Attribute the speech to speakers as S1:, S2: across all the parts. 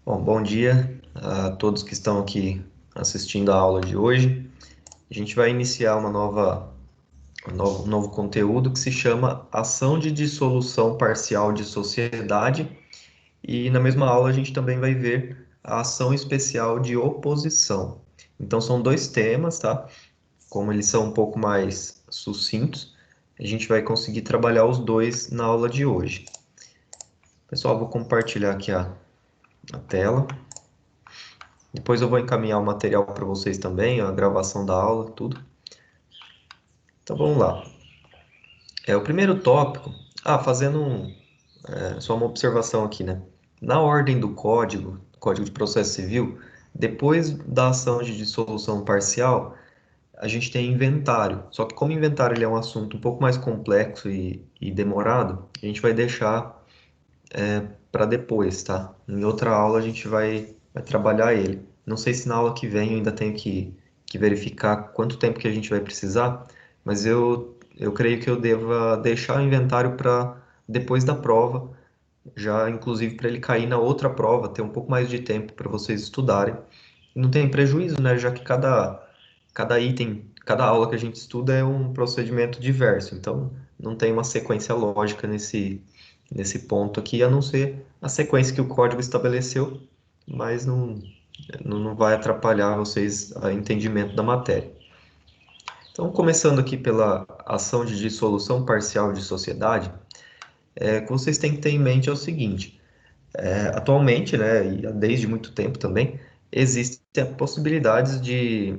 S1: Bom, bom dia a todos que estão aqui assistindo a aula de hoje. A gente vai iniciar um novo conteúdo que se chama Ação de Dissolução Parcial de Sociedade, e na mesma aula a gente também vai ver a ação especial de oposição. Então são dois temas, tá? Como eles são um pouco mais sucintos, a gente vai conseguir trabalhar os dois na aula de hoje. Pessoal, vou compartilhar aqui a tela. Depois eu vou encaminhar o material para vocês também, a gravação da aula, tudo. Então vamos lá. O primeiro tópico. Fazendo só uma observação aqui, né? Na ordem do Código de Processo Civil, depois da ação de dissolução parcial, a gente tem inventário. Só que como inventário ele é um assunto um pouco mais complexo e demorado, a gente vai deixar para depois, tá? Em outra aula a gente vai trabalhar ele. Não sei se na aula que vem eu ainda tenho que verificar quanto tempo que a gente vai precisar, mas eu creio que eu deva deixar o inventário para depois da prova, já inclusive para ele cair na outra prova, ter um pouco mais de tempo para vocês estudarem. E não tem prejuízo, né? Já que cada item, cada aula que a gente estuda é um procedimento diverso, então não tem uma sequência lógica nesse ponto aqui, a não ser a sequência que o código estabeleceu, mas não vai atrapalhar vocês a entendimento da matéria. Então, começando aqui pela ação de dissolução parcial de sociedade, o que vocês têm que ter em mente é o seguinte: atualmente, né, e desde muito tempo também, existem possibilidades de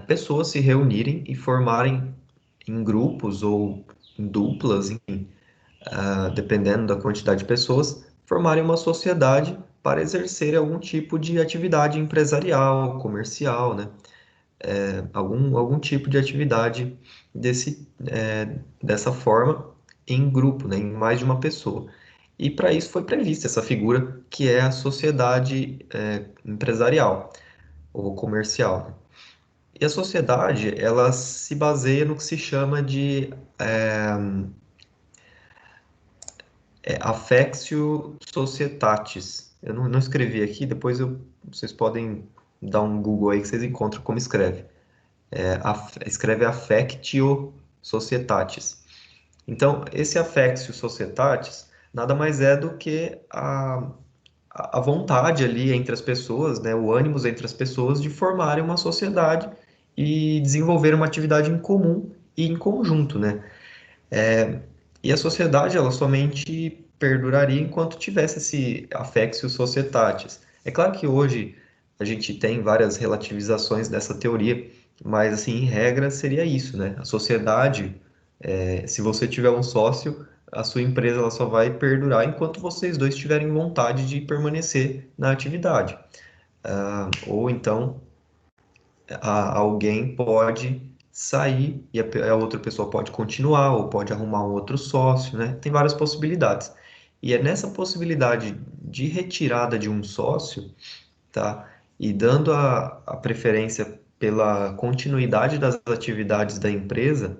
S1: pessoas se reunirem e formarem em grupos ou em duplas, dependendo da quantidade de pessoas, formarem uma sociedade para exercer algum tipo de atividade empresarial, comercial, né? Algum tipo de atividade dessa forma em grupo, né? Em mais de uma pessoa. E para isso foi prevista essa figura que é a sociedade empresarial ou comercial, né? E a sociedade, ela se baseia no que se chama de affectio societatis. Eu não escrevi aqui, depois vocês podem dar um Google aí que vocês encontram como escreve. Escreve affectio societatis. Então, esse affectio societatis nada mais é do que a vontade ali entre as pessoas, né, o ânimo entre as pessoas de formarem uma sociedade e desenvolver uma atividade em comum e em conjunto, né? E a sociedade, ela somente perduraria enquanto tivesse esse affectio societatis. É claro que hoje a gente tem várias relativizações dessa teoria, mas, assim, em regra, seria isso, né? A sociedade, se você tiver um sócio, a sua empresa ela só vai perdurar enquanto vocês dois tiverem vontade de permanecer na atividade. Ou então, alguém pode sair e a outra pessoa pode continuar ou pode arrumar um outro sócio, né? Tem várias possibilidades. E é nessa possibilidade de retirada de um sócio, tá? E dando a preferência pela continuidade das atividades da empresa,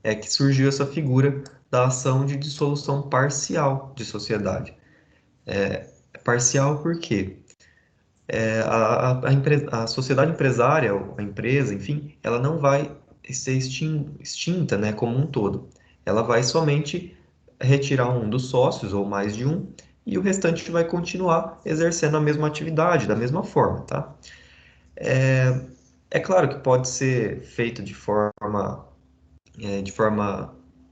S1: é que surgiu essa figura da ação de dissolução parcial de sociedade. Parcial por quê? A sociedade empresária, ou a empresa, enfim, ela não vai ser extinta, né, como um todo. Ela vai somente retirar um dos sócios, ou mais de um, e o restante vai continuar exercendo a mesma atividade, da mesma forma, tá? É claro que pode ser feito de forma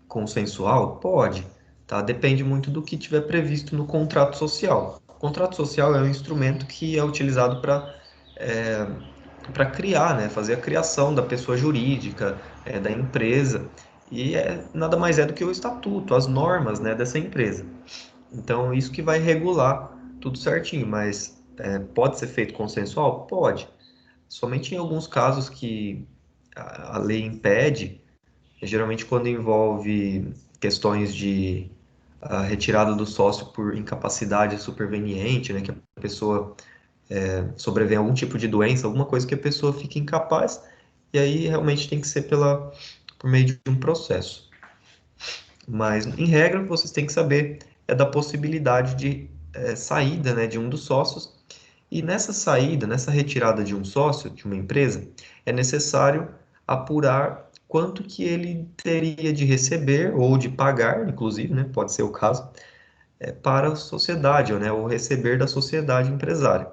S1: consensual? Pode, tá? Depende muito do que tiver previsto no contrato social. O contrato social é um instrumento que é utilizado para criar, né? Fazer a criação da pessoa jurídica, da empresa, e nada mais é do que o estatuto, as normas, né, dessa empresa. Então, isso que vai regular tudo certinho, mas pode ser feito consensual? Pode. Somente em alguns casos que a lei impede, geralmente quando envolve questões de retirada do sócio por incapacidade superveniente, né, que a pessoa sobrevém algum tipo de doença, alguma coisa que a pessoa fique incapaz, e aí realmente tem que ser por meio de um processo. Mas, em regra, vocês têm que saber da possibilidade de saída, né, de um dos sócios, e nessa saída, nessa retirada de um sócio, de uma empresa, é necessário apurar quanto que ele teria de receber ou de pagar, inclusive, né, pode ser o caso, para a sociedade, né, ou receber da sociedade empresária,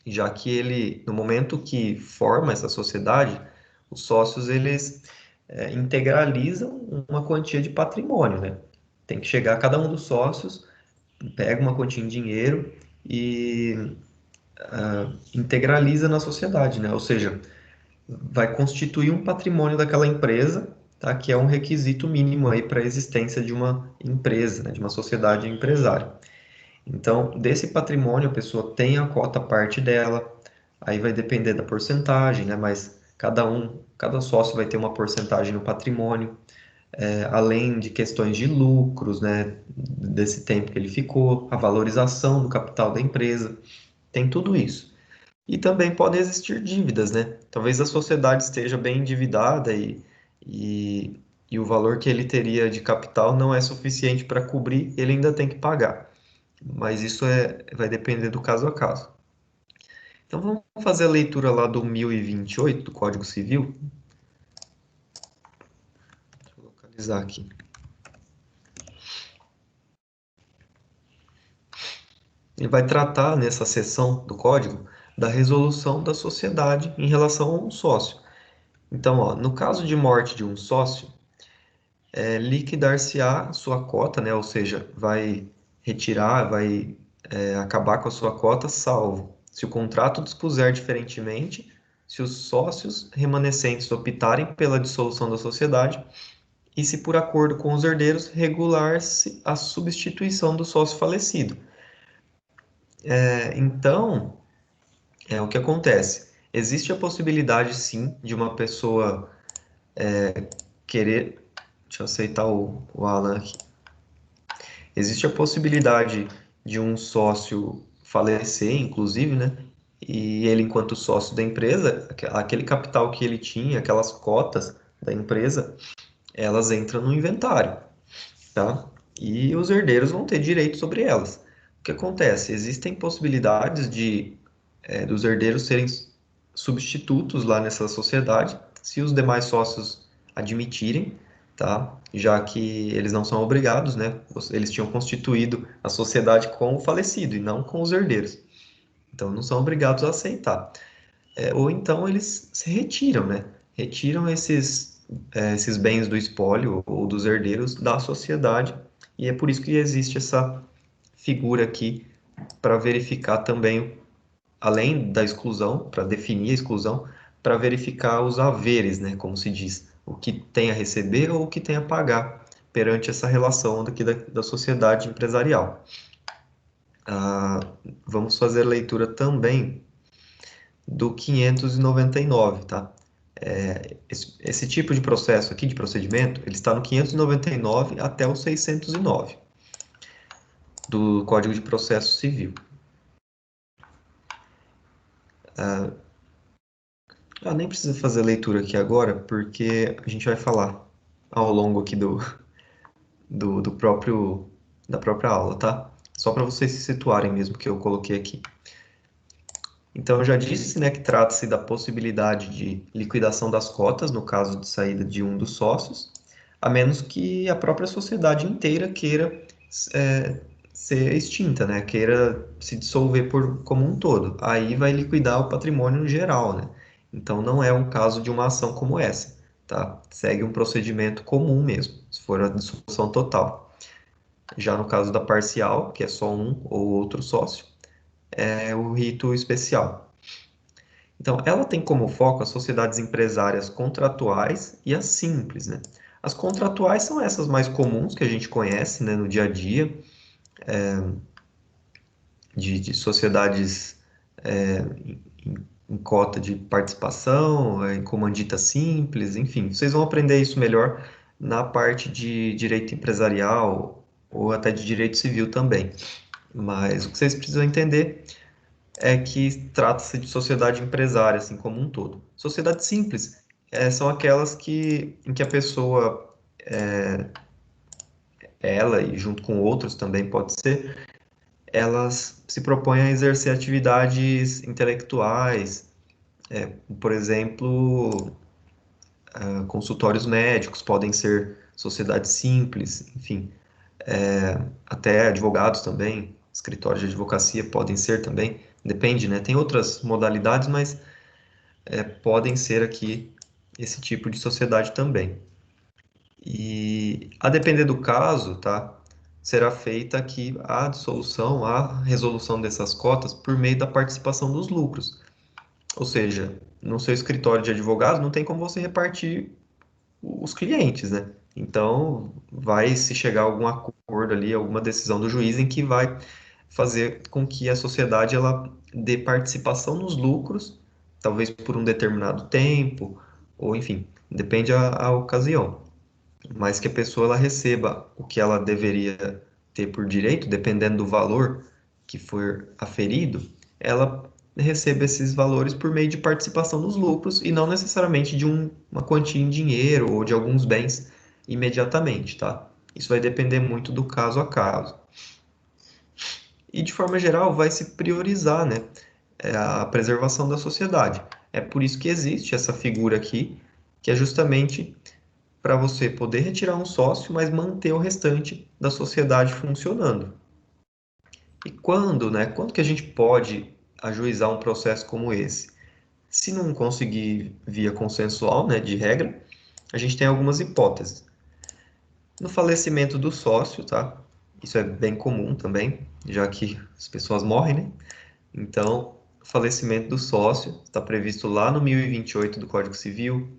S1: já que ele, no momento que forma essa sociedade, os sócios eles integralizam uma quantia de patrimônio, né? Tem que chegar cada um dos sócios, pega uma quantia em dinheiro e integraliza na sociedade, né? Ou seja, vai constituir um patrimônio daquela empresa, tá? Que é um requisito mínimo aí para a existência de uma empresa, né? De uma sociedade empresária. Então, desse patrimônio, a pessoa tem a cota parte dela, aí vai depender da porcentagem, né? Mas cada sócio vai ter uma porcentagem no patrimônio, além de questões de lucros, né? Desse tempo que ele ficou, a valorização do capital da empresa, tem tudo isso. E também podem existir dívidas, né? Talvez a sociedade esteja bem endividada e, e o valor que ele teria de capital não é suficiente para cobrir, ele ainda tem que pagar. Mas isso vai depender do caso a caso. Então vamos fazer a leitura lá do 1028 do Código Civil. Deixa eu localizar aqui. Ele vai tratar nessa seção do Código da resolução da sociedade em relação a um sócio. Então, ó, no caso de morte de um sócio, liquidar-se-á sua cota, né? Ou seja, vai retirar, vai acabar com a sua cota, salvo se o contrato dispuser diferentemente, se os sócios remanescentes optarem pela dissolução da sociedade e se por acordo com os herdeiros regular-se a substituição do sócio falecido. Então, o que acontece? Existe a possibilidade, sim, de uma pessoa querer. Deixa eu aceitar o Alan aqui. Existe a possibilidade de um sócio falecer, inclusive, né? E ele, enquanto sócio da empresa, aquele capital que ele tinha, aquelas cotas da empresa, elas entram no inventário, tá? E os herdeiros vão ter direito sobre elas. O que acontece? Existem possibilidades dos herdeiros serem substitutos lá nessa sociedade, se os demais sócios admitirem, tá? Já que eles não são obrigados, né? Eles tinham constituído a sociedade com o falecido e não com os herdeiros. Então, não são obrigados a aceitar. Ou então eles se retiram, né? Retiram esses bens do espólio ou dos herdeiros da sociedade. E é por isso que existe essa figura aqui para verificar também, além da exclusão, para definir a exclusão, para verificar os haveres, né? Como se diz, o que tem a receber ou o que tem a pagar perante essa relação daqui da sociedade empresarial. Ah, vamos fazer a leitura também do 599, tá? Esse tipo de processo aqui, de procedimento, ele está no 599 até o 609 do Código de Processo Civil. Nem precisa fazer a leitura aqui agora, porque a gente vai falar ao longo aqui do da própria aula, tá? Só para vocês se situarem mesmo que eu coloquei aqui. Então, eu já disse, né, que trata-se da possibilidade de liquidação das cotas, no caso de saída de um dos sócios, a menos que a própria sociedade inteira queira é, ser extinta, né, queira se dissolver como um todo. Aí vai liquidar o patrimônio geral, né? Então, não é um caso de uma ação como essa, tá? Segue um procedimento comum mesmo, se for a dissolução total. Já no caso da parcial, que é só um ou outro sócio, é o rito especial. Então, ela tem como foco as sociedades empresárias contratuais e as simples, né? As contratuais são essas mais comuns que a gente conhece, né, no dia a dia, de sociedades em cota de participação, em comandita simples, enfim. Vocês vão aprender isso melhor na parte de direito empresarial ou até de direito civil também. Mas o que vocês precisam entender é que trata-se de sociedade empresária, assim como um todo. Sociedade simples são aquelas em que a pessoa, ela e junto com outros também pode ser, elas se propõem a exercer atividades intelectuais, por exemplo, consultórios médicos, podem ser sociedades simples, enfim, até advogados também, escritórios de advocacia podem ser também, depende, né? Tem outras modalidades, mas podem ser aqui esse tipo de sociedade também. E a depender do caso, tá? Será feita aqui a dissolução, a resolução dessas cotas por meio da participação dos lucros. Ou seja, no seu escritório de advogado não tem como você repartir os clientes, né? Então, vai se chegar a algum acordo ali, alguma decisão do juiz em que vai fazer com que a sociedade ela dê participação nos lucros, talvez por um determinado tempo, ou enfim, depende a ocasião, mas que a pessoa ela receba o que ela deveria ter por direito, dependendo do valor que for aferido, ela receba esses valores por meio de participação nos lucros e não necessariamente de uma quantia em dinheiro ou de alguns bens imediatamente, tá? Isso vai depender muito do caso a caso. E de forma geral, vai se priorizar, né, a preservação da sociedade. É por isso que existe essa figura aqui, que é justamente para você poder retirar um sócio, mas manter o restante da sociedade funcionando. E quando, né? Quando que a gente pode ajuizar um processo como esse? Se não conseguir via consensual, né, de regra, a gente tem algumas hipóteses. No falecimento do sócio, tá? Isso é bem comum também, já que as pessoas morrem, né? Então, o falecimento do sócio está previsto lá no 1028 do Código Civil.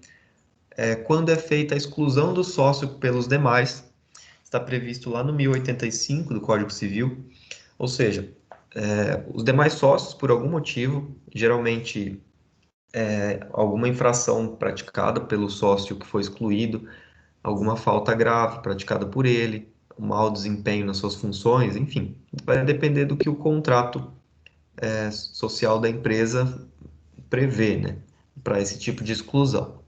S1: Quando é feita a exclusão do sócio pelos demais, está previsto lá no 1085 do Código Civil, ou seja, os demais sócios, por algum motivo, geralmente alguma infração praticada pelo sócio que foi excluído, alguma falta grave praticada por ele, um mau desempenho nas suas funções, enfim, vai depender do que o contrato social da empresa prevê, né, para esse tipo de exclusão.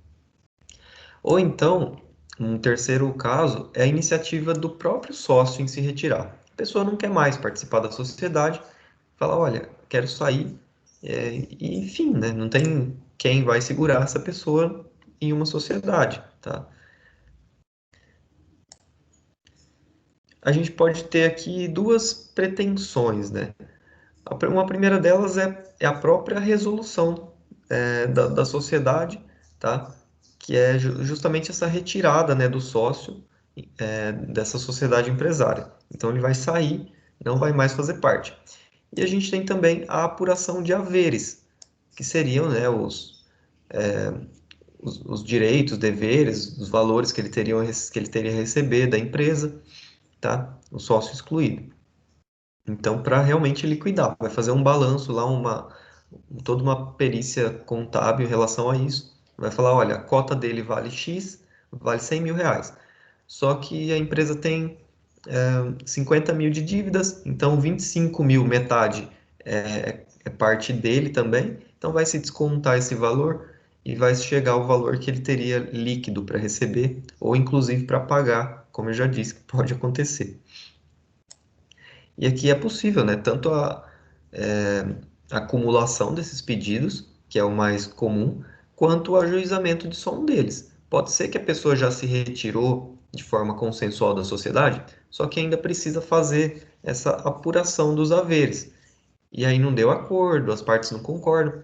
S1: Ou então, um terceiro caso é a iniciativa do próprio sócio em se retirar. A pessoa não quer mais participar da sociedade, fala, olha, quero sair, e enfim, né? Não tem quem vai segurar essa pessoa em uma sociedade, tá? A gente pode ter aqui duas pretensões, né? Uma primeira delas é a própria resolução da sociedade, tá? Que é justamente essa retirada, né, do sócio dessa sociedade empresária. Então ele vai sair, não vai mais fazer parte. E a gente tem também a apuração de haveres, que seriam, né, os direitos, deveres, os valores que que ele teria a receber da empresa, tá? O sócio excluído. Então, para realmente liquidar, vai fazer um balanço lá, toda uma perícia contábil em relação a isso. Vai falar, olha, a cota dele vale X, vale 100 mil reais. Só que a empresa tem 50 mil de dívidas, então 25 mil, metade, é parte dele também. Então vai se descontar esse valor e vai chegar ao valor que ele teria líquido para receber, ou inclusive para pagar, como eu já disse, que pode acontecer. E aqui é possível, né? Tanto a acumulação desses pedidos, que é o mais comum, quanto o ajuizamento de só um deles. Pode ser que a pessoa já se retirou de forma consensual da sociedade, só que ainda precisa fazer essa apuração dos haveres. E aí não deu acordo, as partes não concordam,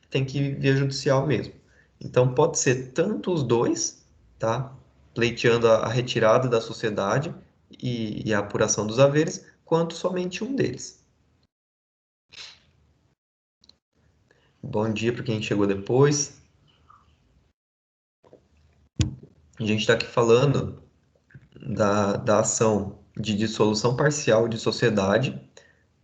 S1: tem que ir via judicial mesmo. Então pode ser tanto os dois, tá? Pleiteando a retirada da sociedade e a apuração dos haveres, quanto somente um deles. Bom dia para quem chegou depois. A gente está aqui falando da ação de dissolução parcial de sociedade,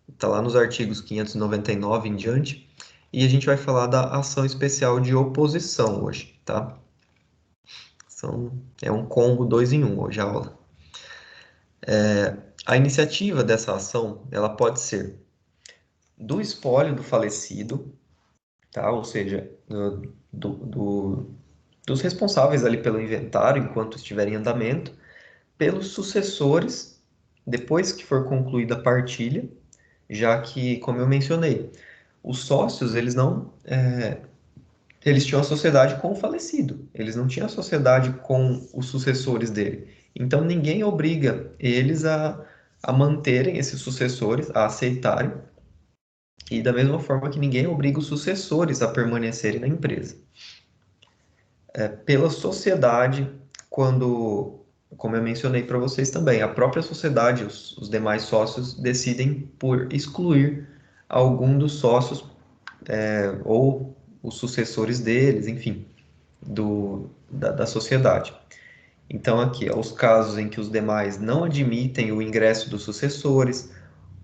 S1: está lá nos artigos 599 em diante, e a gente vai falar da ação especial de oposição hoje, tá? É um combo dois em um hoje a aula. A iniciativa dessa ação, ela pode ser do espólio do falecido, tá? Ou seja, dos responsáveis ali pelo inventário enquanto estiver em andamento, pelos sucessores, depois que for concluída a partilha, já que, como eu mencionei, os sócios, eles tinham a sociedade com o falecido, eles não tinham a sociedade com os sucessores dele. Então, ninguém obriga eles a manterem esses sucessores, a aceitarem, e da mesma forma que ninguém obriga os sucessores a permanecerem na empresa. Pela sociedade, quando, como eu mencionei para vocês também, a própria sociedade, os demais sócios decidem por excluir algum dos sócios ou os sucessores deles, enfim, da sociedade. Então, aqui, os casos em que os demais não admitem o ingresso dos sucessores,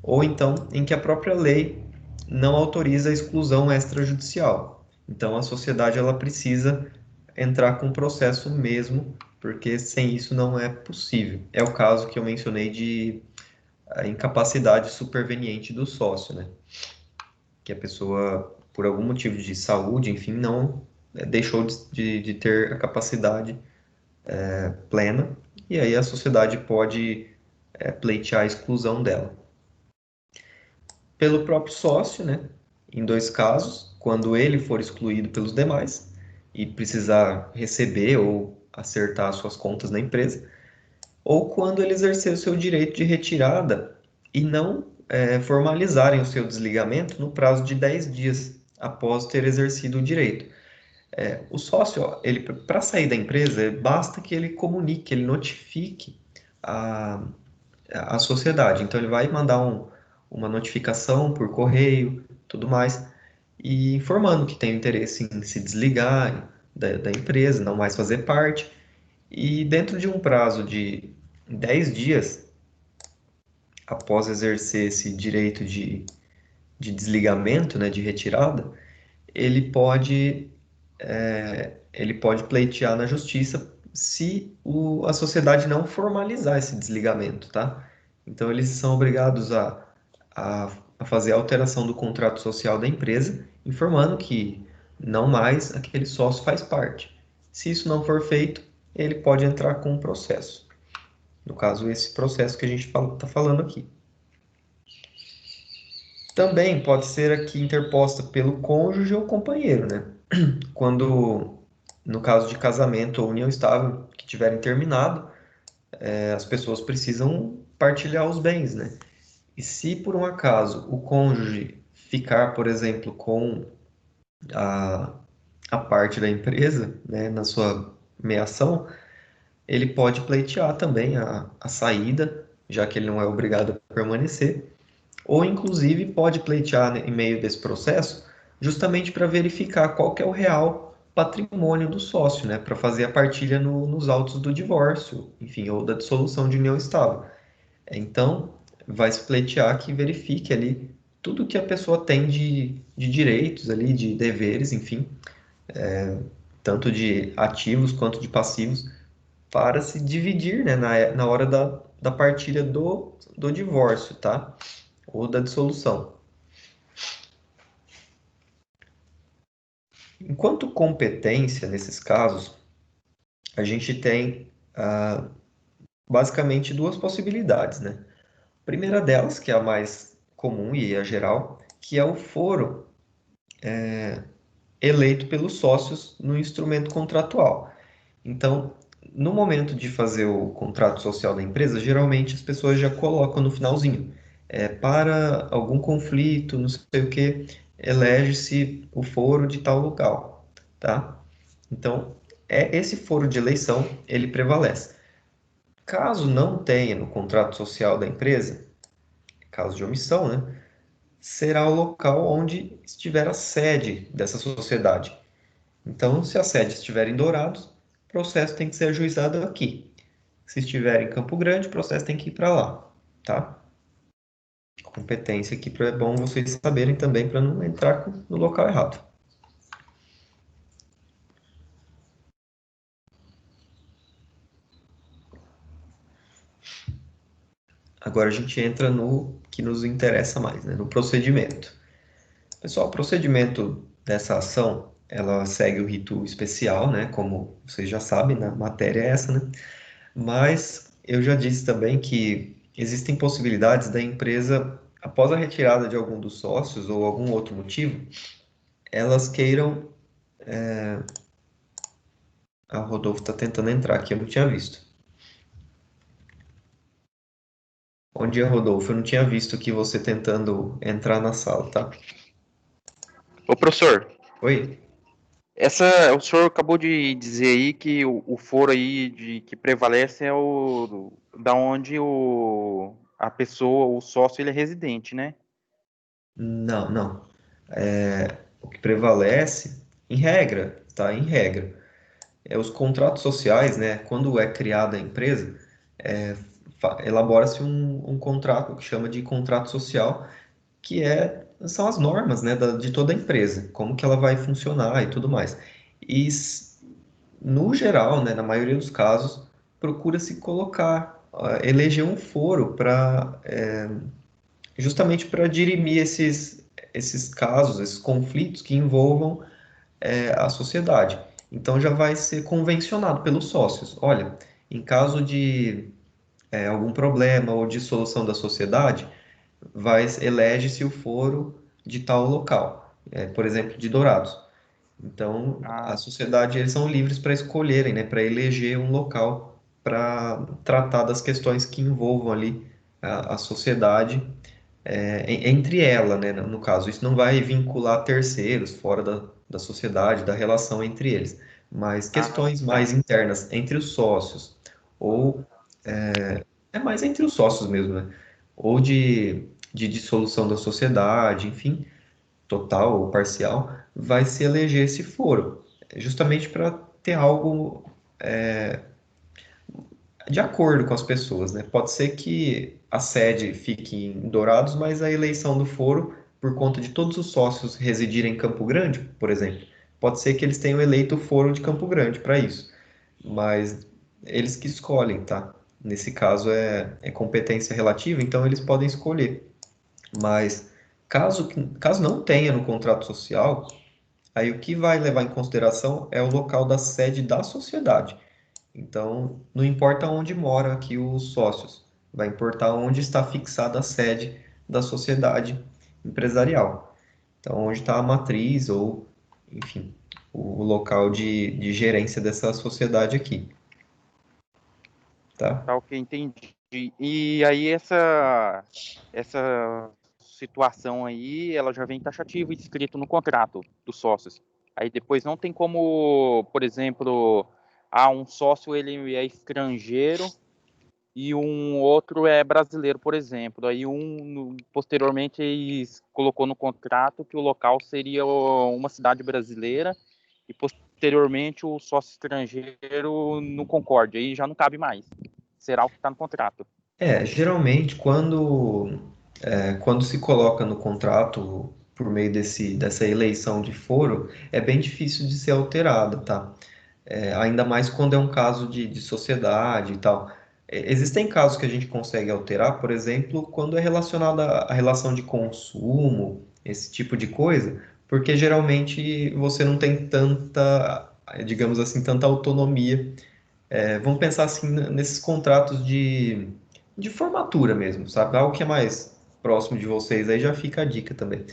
S1: ou então em que a própria lei não autoriza a exclusão extrajudicial. Então, a sociedade ela precisa entrar com o processo mesmo, porque sem isso não é possível. É o caso que eu mencionei de incapacidade superveniente do sócio, né? Que a pessoa, por algum motivo de saúde, enfim, não deixou de ter a capacidade plena, e aí a sociedade pode pleitear a exclusão dela. Pelo próprio sócio, né? Em dois casos, quando ele for excluído pelos demais e precisar receber ou acertar suas contas na empresa, ou quando ele exercer o seu direito de retirada e não formalizarem o seu desligamento no prazo de 10 dias após ter exercido o direito. O sócio, ele para sair da empresa, basta que ele comunique, ele notifique a, a sociedade. Então, ele vai mandar uma notificação por correio, tudo mais, e informando que tem interesse em se desligar da empresa, não mais fazer parte. E dentro de um prazo de 10 dias, após exercer esse direito de desligamento, né, de retirada, ele pode, ele pode pleitear na justiça se a sociedade não formalizar esse desligamento, tá? Então, eles são obrigados a fazer a alteração do contrato social da empresa, informando que não mais aquele sócio faz parte. Se isso não for feito, ele pode entrar com um processo. No caso, esse processo que a gente está falando aqui. Também pode ser aqui interposta pelo cônjuge ou companheiro, né? Quando, no caso de casamento ou união estável que tiverem terminado, as pessoas precisam partilhar os bens, né? E se por um acaso o cônjuge ficar, por exemplo, com a, a parte da empresa, né, na sua meação, ele pode pleitear também a saída, já que ele não é obrigado a permanecer, ou inclusive pode pleitear em meio desse processo, justamente para verificar qual que é o real patrimônio do sócio, né, para fazer a partilha nos autos do divórcio, enfim, ou da dissolução de união estável. Então, vai se pleitear que verifique ali tudo que a pessoa tem de direitos ali, de deveres, enfim, tanto de ativos quanto de passivos, para se dividir, né, na hora da partilha do divórcio, tá? Ou da dissolução. Enquanto competência, nesses casos, a gente tem basicamente duas possibilidades, né? A primeira delas, que é a mais comum e a geral, que é o foro eleito pelos sócios no instrumento contratual. Então, no momento de fazer o contrato social da empresa, geralmente as pessoas já colocam no finalzinho, para algum conflito, não sei o que, elege-se o foro de tal local, tá? Então, esse foro de eleição, ele prevalece. Caso não tenha no contrato social da empresa, caso de omissão, né, será o local onde estiver a sede dessa sociedade. Então, se a sede estiver em Dourados, o processo tem que ser ajuizado aqui. Se estiver em Campo Grande, o processo tem que ir para lá, tá? Competência aqui é bom vocês saberem também para não entrar no local errado. Agora a gente entra no que nos interessa mais, né? No procedimento. Pessoal, o procedimento dessa ação, ela segue o rito especial, né? Como vocês já sabem, na matéria é essa, né? Mas eu já disse também que existem possibilidades da empresa após a retirada de algum dos sócios ou algum outro motivo, elas queiram. A Rodolfo está tentando entrar aqui, eu não tinha visto. Bom dia, Rodolfo. Eu não tinha visto aqui você tentando entrar na sala, tá?
S2: Ô, professor,
S1: Oi?
S2: o senhor acabou de dizer aí que o foro aí que prevalece é o da onde a pessoa, o sócio, ele é residente, né?
S1: Não, não. O que prevalece, em regra, tá? Em regra, os contratos sociais, né? Quando é criada a empresa, elabora-se um contrato que chama de contrato social, que são as normas, né, de toda a empresa, como que ela vai funcionar e tudo mais. E, no geral, né, na maioria dos casos, procura-se colocar, eleger um foro para justamente para dirimir esses casos, esses conflitos que envolvam a sociedade. Então já vai ser convencionado pelos sócios. Olha, em caso de algum problema ou dissolução da sociedade, elege-se o foro de tal local, por exemplo, de Dourados. Então, a
S2: Ah,
S1: sociedade, eles são livres para escolherem, né, para eleger um local para tratar das questões que envolvam ali a sociedade, entre ela, né, no caso. Isso não vai vincular terceiros fora da sociedade, da relação entre eles, mas questões
S2: tá.
S1: mais internas entre os sócios, ou é mais entre os sócios mesmo, né? Ou de dissolução da sociedade, enfim, total ou parcial, vai se eleger esse foro, justamente para ter algo de acordo com as pessoas, né? Pode ser que a sede fique em Dourados, mas a eleição do foro, por conta de todos os sócios residirem em Campo Grande, por exemplo, pode ser que eles tenham eleito o foro de Campo Grande para isso, mas eles que escolhem, tá? Nesse caso é competência relativa, então eles podem escolher. Mas caso não tenha no contrato social, aí o que vai levar em consideração é o local da sede da sociedade. Então, não importa onde mora aqui os sócios, vai importar onde está fixada a sede da sociedade empresarial. Então, onde está a matriz ou, enfim, o local de gerência dessa sociedade aqui, tá?
S2: Tá, ok, entendi. E aí essa situação aí, ela já vem taxativo e escrito no contrato dos sócios. Aí depois não tem como, por exemplo, um sócio ele é estrangeiro e um outro é brasileiro, por exemplo. Aí posteriormente colocou no contrato que o local seria uma cidade brasileira e posteriormente o sócio estrangeiro não concorde, aí já não cabe mais. Será o que está no contrato.
S1: Geralmente quando se coloca no contrato por meio dessa eleição de foro, é bem difícil de ser alterada, tá? Ainda mais quando é um caso de sociedade e tal. Existem casos que a gente consegue alterar, por exemplo, quando é relacionado à relação de consumo, esse tipo de coisa, porque geralmente você não tem tanta, digamos assim, tanta autonomia. Vamos pensar assim nesses contratos de formatura mesmo, sabe? Algo que é mais próximo de vocês, aí já fica a dica também.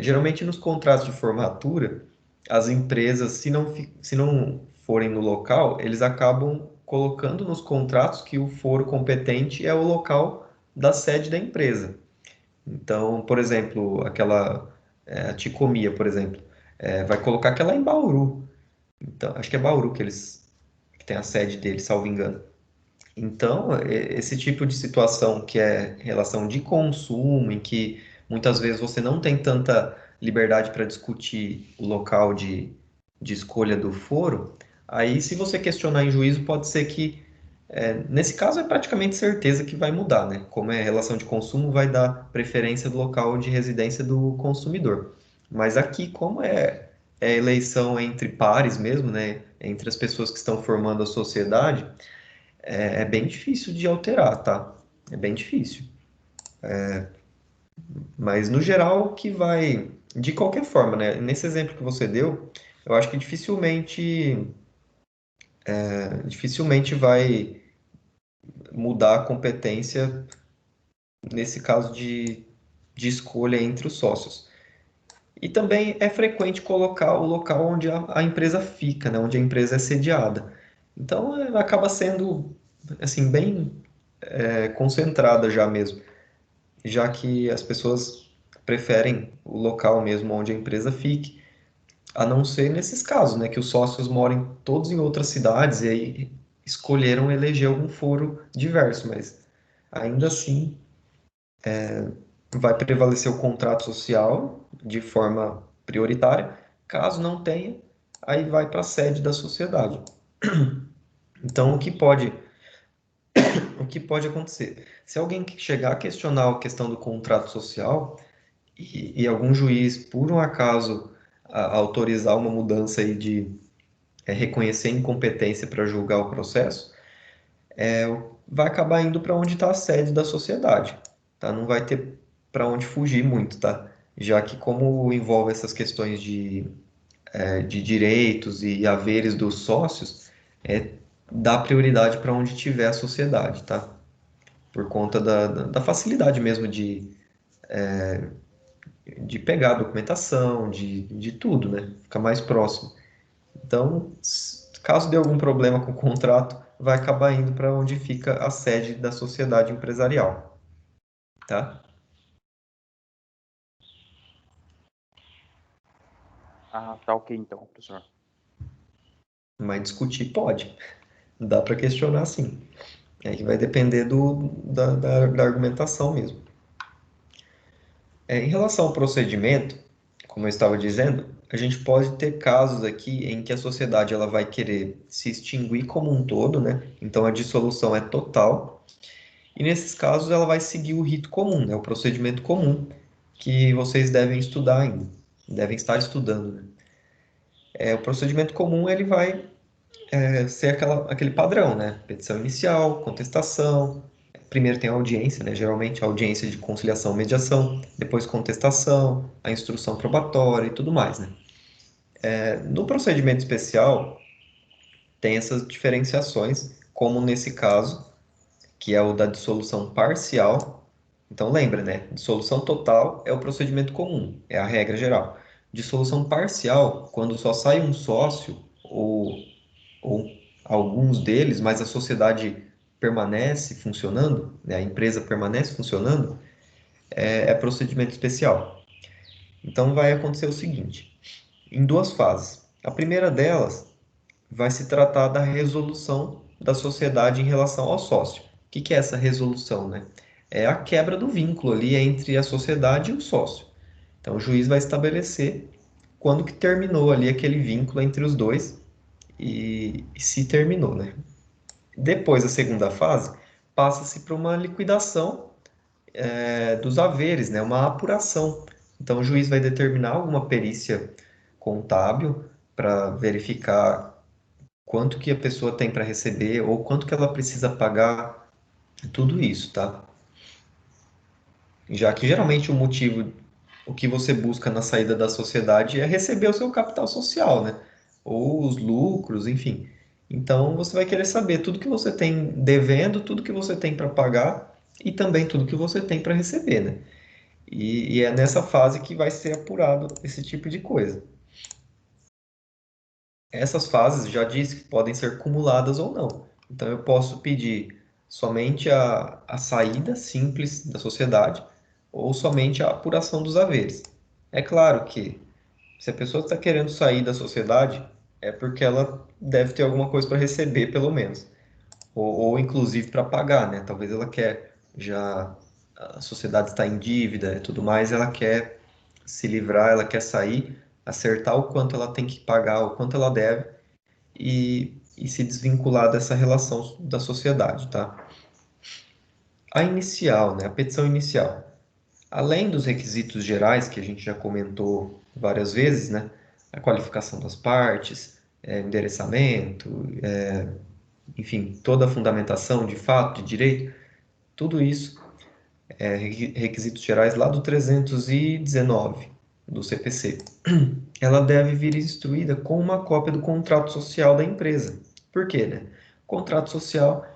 S1: Geralmente nos contratos de formatura, as empresas, se não forem no local, eles acabam colocando nos contratos que o foro competente é o local da sede da empresa. Então, por exemplo, a Ticomia, por exemplo, vai colocar que ela é em Bauru. Então, acho que é Bauru que tem a sede deles, salvo engano. Então, esse tipo de situação que é relação de consumo, em que muitas vezes você não tem tanta liberdade para discutir o local de escolha do foro, aí se você questionar em juízo, pode ser que, nesse caso, é praticamente certeza que vai mudar, né? Como é relação de consumo, vai dar preferência do local de residência do consumidor. Mas aqui, como é eleição entre pares mesmo, né? Entre as pessoas que estão formando a sociedade, é bem difícil de alterar, tá? É bem difícil. Mas no geral, que vai. De qualquer forma, né? Nesse exemplo que você deu, eu acho que dificilmente vai mudar a competência nesse caso de escolha entre os sócios. E também é frequente colocar o local onde a empresa fica, né, onde a empresa é sediada. Então, acaba sendo assim bem concentrada já mesmo, já que as pessoas preferem o local mesmo onde a empresa fique, a não ser nesses casos, né, que os sócios moram todos em outras cidades e aí escolheram eleger algum foro diverso, mas ainda assim vai prevalecer o contrato social de forma prioritária. Caso não tenha, aí vai para a sede da sociedade. Então, o que pode acontecer? Se alguém chegar a questionar a questão do contrato social e algum juiz, por um acaso, autorizar uma mudança aí de reconhecer incompetência para julgar o processo, vai acabar indo para onde está a sede da sociedade, tá? Não vai ter para onde fugir muito, tá? Já que como envolve essas questões de direitos e haveres dos sócios, dá prioridade para onde tiver a sociedade, tá? Por conta da facilidade mesmo de pegar a documentação, de tudo, né? Fica mais próximo. Então, caso dê algum problema com o contrato, vai acabar indo para onde fica a sede da sociedade empresarial, tá?
S2: Ah, tá ok então, professor.
S1: Mas discutir pode, dá para questionar sim. É que vai depender da argumentação mesmo. Em relação ao procedimento, como eu estava dizendo, a gente pode ter casos aqui em que a sociedade ela vai querer se extinguir como um todo, né? Então a dissolução é total. E nesses casos ela vai seguir o rito comum, né? O procedimento comum que vocês devem estudar ainda, devem estar estudando, né? O procedimento comum ele vai ser aquele padrão, né? Petição inicial, contestação. Primeiro tem a audiência, né? Geralmente a audiência de conciliação e mediação, depois contestação, a instrução probatória e tudo mais, né? No procedimento especial, tem essas diferenciações, como nesse caso, que é o da dissolução parcial. Então lembra, né? Dissolução total é o procedimento comum, é a regra geral. Dissolução parcial, quando só sai um sócio ou alguns deles, mas a sociedade permanece funcionando, né? A empresa permanece funcionando, é procedimento especial. Então vai acontecer o seguinte, em duas fases. A primeira delas vai se tratar da resolução da sociedade em relação ao sócio. O que é essa resolução, né? É a quebra do vínculo ali entre a sociedade e o sócio. Então, o juiz vai estabelecer quando que terminou ali aquele vínculo entre os dois e se terminou, né? Depois, a segunda fase, passa-se para uma liquidação dos haveres, né? Uma apuração. Então, o juiz vai determinar alguma perícia contábil para verificar quanto que a pessoa tem para receber ou quanto que ela precisa pagar, tudo isso, tá? Já que geralmente o que você busca na saída da sociedade é receber o seu capital social, né? Ou os lucros, enfim. Então você vai querer saber tudo que você tem devendo, tudo que você tem para pagar e também tudo que você tem para receber, né? E é nessa fase que vai ser apurado esse tipo de coisa. Essas fases já disse que podem ser cumuladas ou não. Então, eu posso pedir somente a saída simples da sociedade ou somente a apuração dos haveres. É claro que se a pessoa está querendo sair da sociedade, é porque ela deve ter alguma coisa para receber, pelo menos. Ou inclusive para pagar, né? Talvez ela quer, já a sociedade está em dívida e tudo mais, ela quer se livrar, ela quer sair, acertar o quanto ela tem que pagar, o quanto ela deve e se desvincular dessa relação da sociedade, tá? A inicial, né, a petição inicial, além dos requisitos gerais que a gente já comentou várias vezes, né, a qualificação das partes, endereçamento, enfim, toda a fundamentação de fato, de direito, tudo isso é requisitos gerais lá do 319 do CPC. Ela deve vir instruída com uma cópia do contrato social da empresa. Por quê, né? O contrato social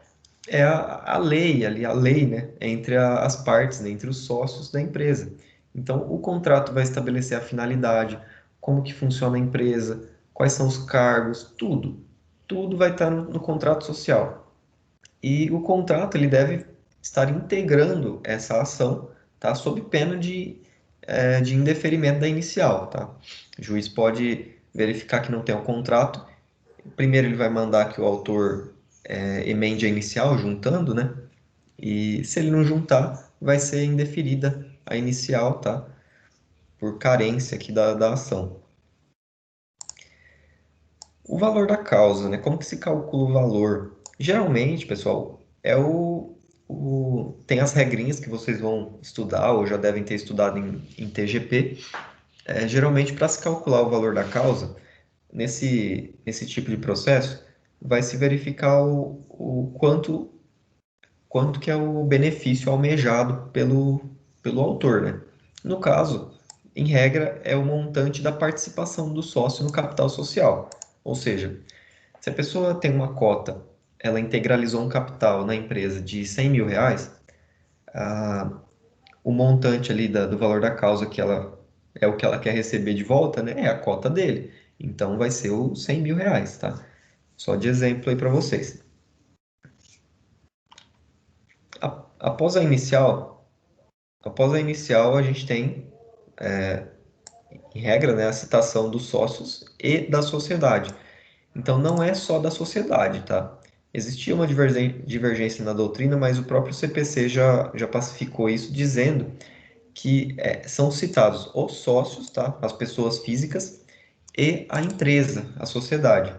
S1: é a lei ali, a lei, né, entre as partes, né, entre os sócios da empresa. Então, o contrato vai estabelecer a finalidade, como que funciona a empresa, quais são os cargos, tudo. Tudo vai estar no contrato social. E o contrato ele deve estar integrando essa ação, tá? Sob pena de indeferimento da inicial, tá? O juiz pode verificar que não tem o contrato. Primeiro ele vai mandar que o autor emende a inicial, juntando, né? E se ele não juntar, vai ser indeferida a inicial, tá? Por carência aqui da ação. O valor da causa, né? Como que se calcula o valor? Geralmente, pessoal, tem as regrinhas que vocês vão estudar ou já devem ter estudado em TGP. Geralmente, para se calcular o valor da causa, nesse tipo de processo, vai se verificar o quanto que é o benefício almejado pelo autor, né? No caso, em regra, é o montante da participação do sócio no capital social. Ou seja, se a pessoa tem uma cota, ela integralizou um capital na empresa de 100 mil reais, o montante ali do valor da causa que ela é o que ela quer receber de volta, né? É a cota dele. Então vai ser os 100 mil reais, tá? Só de exemplo aí para vocês. Após a inicial, a gente tem, em regra, né, a citação dos sócios e da sociedade. Então, não é só da sociedade, tá? Existia uma divergência na doutrina, mas o próprio CPC já pacificou isso, dizendo que são citados os sócios, tá? As pessoas físicas, e a empresa, a sociedade.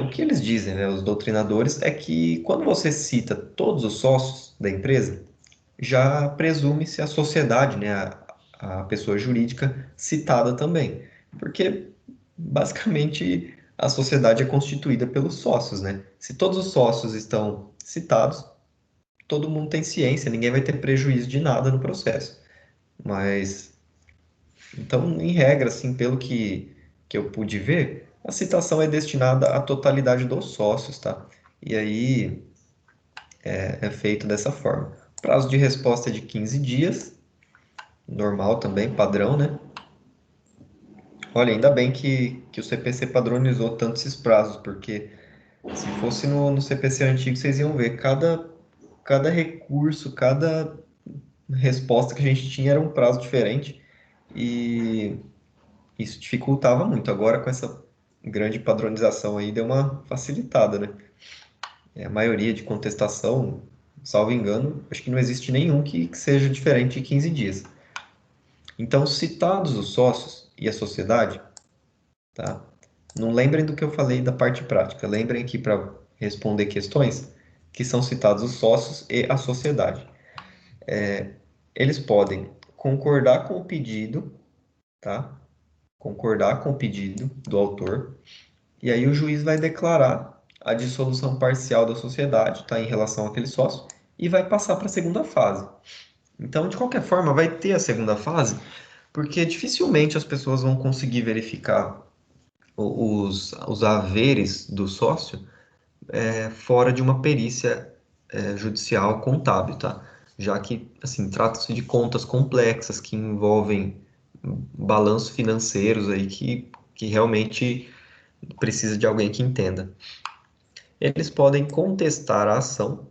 S1: O que eles dizem, né, os doutrinadores, é que quando você cita todos os sócios da empresa, já presume-se a sociedade, né, a pessoa jurídica citada também. Porque, basicamente, a sociedade é constituída pelos sócios, né? Se todos os sócios estão citados, todo mundo tem ciência, ninguém vai ter prejuízo de nada no processo. Mas, então, em regra, assim, pelo que eu pude ver, a citação é destinada à totalidade dos sócios, tá? E aí é feito dessa forma. Prazo de resposta é de 15 dias, normal também, padrão, né? Olha, ainda bem que o CPC padronizou tanto esses prazos, porque se fosse no CPC antigo, vocês iam ver, cada recurso, cada resposta que a gente tinha era um prazo diferente e isso dificultava muito. Agora, com essa grande padronização aí, deu uma facilitada, né? A maioria de contestação, salvo engano, acho que não existe nenhum que seja diferente de 15 dias. Então, citados os sócios e a sociedade, tá? Não lembrem do que eu falei da parte prática. Lembrem aqui para responder questões que são citados os sócios e a sociedade. Eles podem concordar com o pedido, tá? Concordar com o pedido do autor, e aí o juiz vai declarar a dissolução parcial da sociedade, tá? Em relação àquele sócio, e vai passar para a segunda fase. Então, de qualquer forma, vai ter a segunda fase, porque dificilmente as pessoas vão conseguir verificar os haveres do sócio fora de uma perícia judicial contábil, tá? Já que, assim, trata-se de contas complexas que envolvem balanços financeiros aí que realmente precisa de alguém que entenda. Eles podem contestar a ação,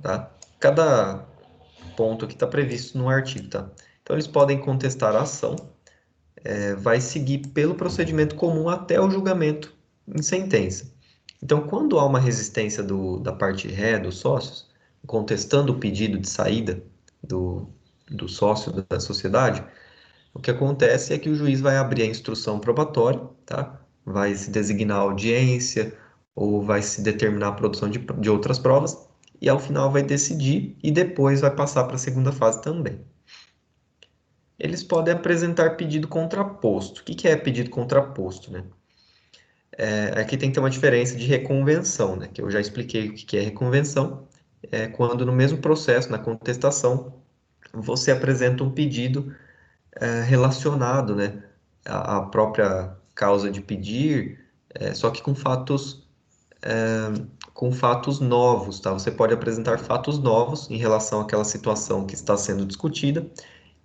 S1: tá? Cada ponto aqui está previsto no artigo, tá? Então, eles podem contestar a ação, vai seguir pelo procedimento comum até o julgamento em sentença. Então, quando há uma resistência da parte ré dos sócios, contestando o pedido de saída do, do sócio da sociedade, o que acontece é que o juiz vai abrir a instrução probatória, tá? Vai se designar a audiência ou vai se determinar a produção de outras provas e ao final vai decidir e depois vai passar para a segunda fase também. Eles podem apresentar pedido contraposto. O que é pedido contraposto, né? Aqui tem que ter uma diferença de reconvenção, né? Que eu já expliquei o que é reconvenção. É quando no mesmo processo, na contestação, você apresenta um pedido relacionado, né, à própria causa de pedir, só que com fatos novos, tá? Você pode apresentar fatos novos em relação àquela situação que está sendo discutida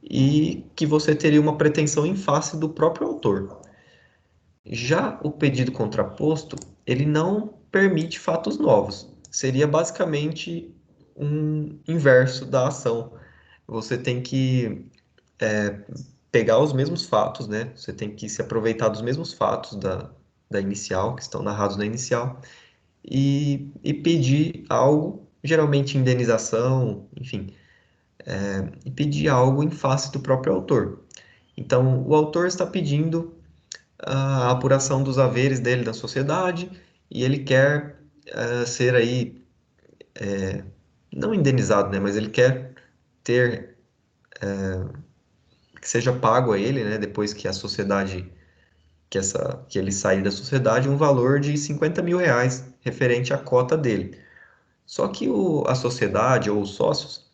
S1: e que você teria uma pretensão em face do próprio autor. Já o pedido contraposto, ele não permite fatos novos. Seria basicamente um inverso da ação. Você tem que pegar os mesmos fatos, né? Você tem que se aproveitar dos mesmos fatos da inicial, que estão narrados na inicial, e pedir algo, geralmente indenização, enfim, e pedir algo em face do próprio autor. Então, o autor está pedindo a apuração dos haveres dele da sociedade e ele quer ser aí, não indenizado, né? Mas ele quer ter que seja pago a ele, né? Depois que a sociedade que ele sair da sociedade, um valor de 50 mil reais referente à cota dele. Só que a sociedade ou os sócios,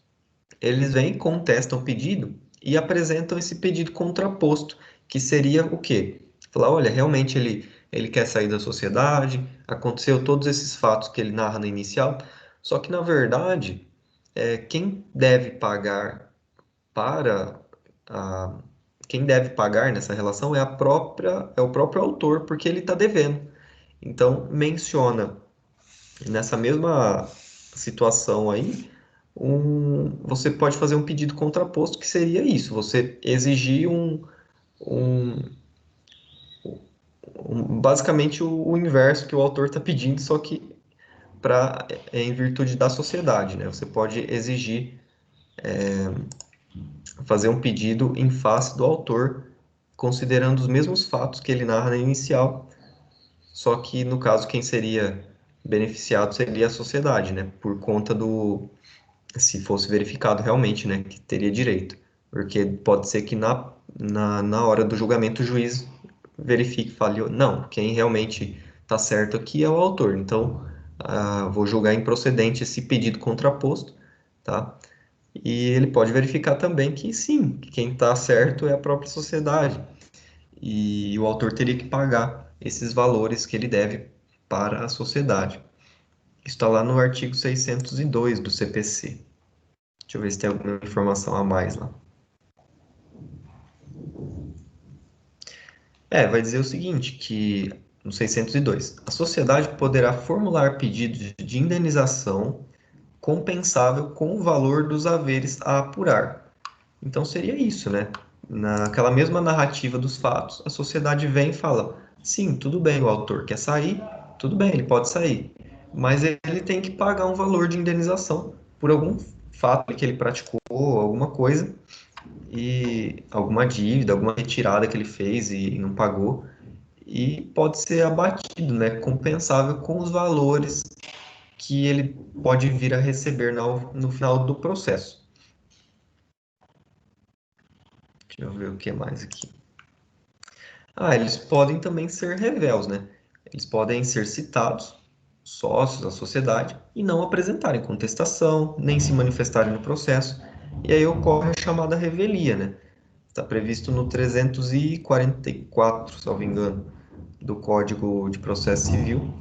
S1: eles vêm, contestam o pedido e apresentam esse pedido contraposto, que seria o quê? Falar, olha, realmente ele quer sair da sociedade, aconteceu todos esses fatos que ele narra no inicial, só que na verdade, quem deve pagar para a, quem deve pagar nessa relação é o próprio autor, porque ele está devendo. Então, menciona nessa mesma situação aí, você pode fazer um pedido contraposto que seria isso, você exigir um, basicamente o inverso que o autor está pedindo, só que em virtude da sociedade, né? Você pode exigir fazer um pedido em face do autor, considerando os mesmos fatos que ele narra na inicial, só que no caso quem seria beneficiado seria a sociedade, né? Por conta se fosse verificado realmente, né, que teria direito. Porque pode ser que na hora do julgamento o juiz verifique e fale, não, quem realmente está certo aqui é o autor, então vou julgar improcedente esse pedido contraposto, tá? E ele pode verificar também que sim, que quem está certo é a própria sociedade. E o autor teria que pagar esses valores que ele deve para a sociedade. Isso está lá no artigo 602 do CPC. Deixa eu ver se tem alguma informação a mais lá. Vai dizer o seguinte, que no 602, a sociedade poderá formular pedido de indenização compensável com o valor dos haveres a apurar. Então seria isso, né? Naquela mesma narrativa dos fatos, a sociedade vem e fala: sim, tudo bem, o autor quer sair, tudo bem, ele pode sair, mas ele tem que pagar um valor de indenização por algum fato que ele praticou, alguma coisa, e alguma dívida, alguma retirada que ele fez e não pagou, e pode ser abatido, né? Compensável com os valores que ele pode vir a receber no final do processo. Deixa eu ver o que mais aqui. Eles podem também ser revéus, né? Eles podem ser citados, sócios da sociedade, e não apresentarem contestação, nem se manifestarem no processo. E aí ocorre a chamada revelia, né? Está previsto no 344, se não me engano, do Código de Processo Civil,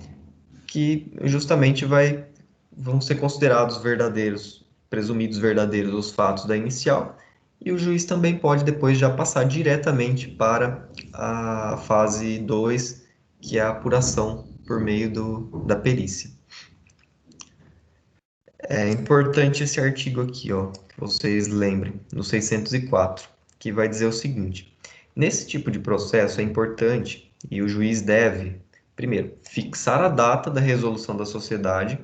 S1: que justamente vão ser considerados verdadeiros, presumidos verdadeiros os fatos da inicial, e o juiz também pode depois já passar diretamente para a fase 2, que é a apuração por meio da perícia. É importante esse artigo aqui, ó, que vocês lembrem, no 604, que vai dizer o seguinte: nesse tipo de processo é importante e o juiz deve, primeiro, fixar a data da resolução da sociedade,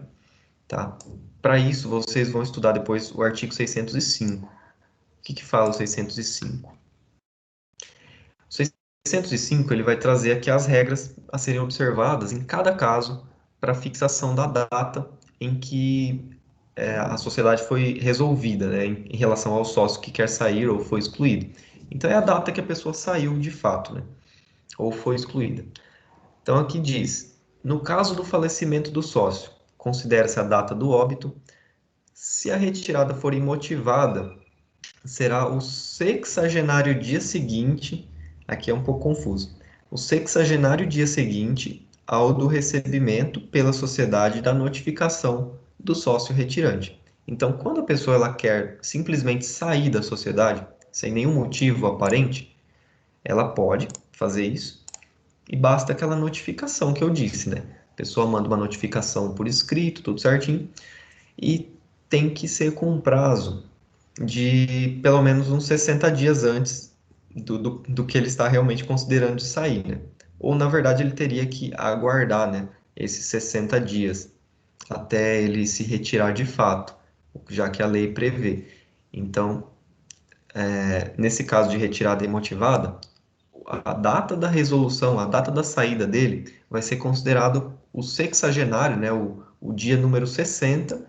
S1: tá? Para isso, vocês vão estudar depois o artigo 605. O que fala o 605? O 605 ele vai trazer aqui as regras a serem observadas em cada caso para fixação da data em que a sociedade foi resolvida, né, em relação ao sócio que quer sair ou foi excluído. Então, é a data que a pessoa saiu de fato, né, ou foi excluída. Então, aqui diz: no caso do falecimento do sócio, considera-se a data do óbito. Se a retirada for imotivada, será o sexagenário dia seguinte, aqui é um pouco confuso, o sexagenário dia seguinte ao do recebimento pela sociedade da notificação do sócio retirante. Então, quando a pessoa ela quer simplesmente sair da sociedade, sem nenhum motivo aparente, ela pode fazer isso e basta aquela notificação que eu disse, né? A pessoa manda uma notificação por escrito, tudo certinho, e tem que ser com um prazo de pelo menos uns 60 dias antes do que ele está realmente considerando de sair, né? Ou, na verdade, ele teria que aguardar, né, esses 60 dias até ele se retirar de fato, já que a lei prevê. Então, nesse caso de retirada imotivada, a data da resolução, a data da saída dele, vai ser considerado o sexagenário, né, o dia número 60,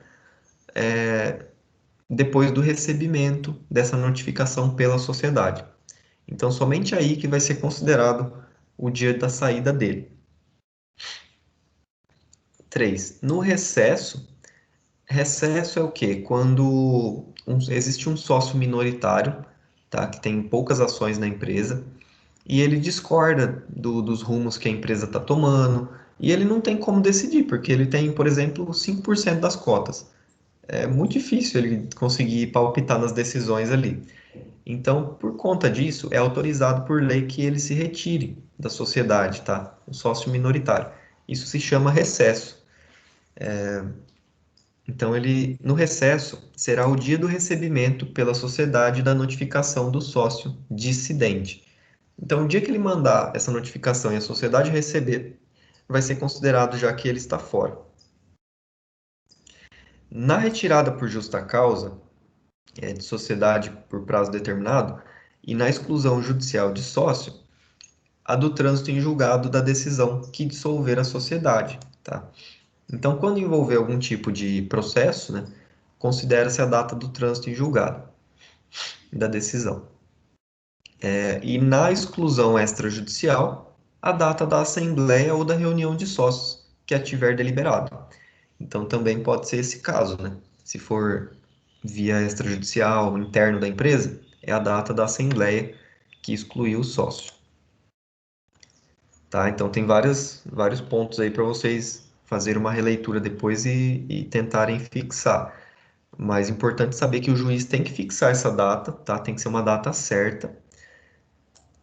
S1: depois do recebimento dessa notificação pela sociedade. Então, somente aí que vai ser considerado o dia da saída dele. 3. No recesso, recesso é o quê? Quando existe um sócio minoritário, tá, que tem poucas ações na empresa, e ele discorda dos rumos que a empresa está tomando, e ele não tem como decidir, porque ele tem, por exemplo, 5% das cotas. É muito difícil ele conseguir palpitar nas decisões ali. Então, por conta disso, é autorizado por lei que ele se retire da sociedade, tá? O sócio minoritário. Isso se chama recesso. Então, ele, no recesso, será o dia do recebimento pela sociedade da notificação do sócio dissidente. Então, o dia que ele mandar essa notificação e a sociedade receber, vai ser considerado já que ele está fora. Na retirada por justa causa, de sociedade por prazo determinado, e na exclusão judicial de sócio, a do trânsito em julgado da decisão que dissolver a sociedade, tá? Então, quando envolver algum tipo de processo, né, considera-se a data do trânsito em julgado da decisão. E na exclusão extrajudicial, a data da assembleia ou da reunião de sócios que a tiver deliberado. Então, também pode ser esse caso, né? Se for via extrajudicial, interno da empresa, é a data da assembleia que excluiu o sócio. Tá? Então, tem vários pontos aí para vocês fazerem uma releitura depois e tentarem fixar. Mas é importante saber que o juiz tem que fixar essa data, tá? Tem que ser uma data certa.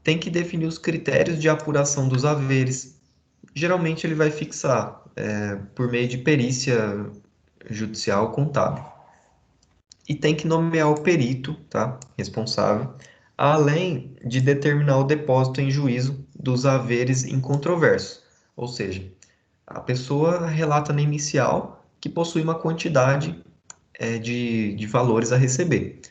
S1: Tem que definir os critérios de apuração dos haveres. Geralmente ele vai fixar por meio de perícia judicial contábil. E tem que nomear o perito, tá? Responsável, além de determinar o depósito em juízo dos haveres incontroversos. Ou seja, a pessoa relata na inicial que possui uma quantidade de valores a receber.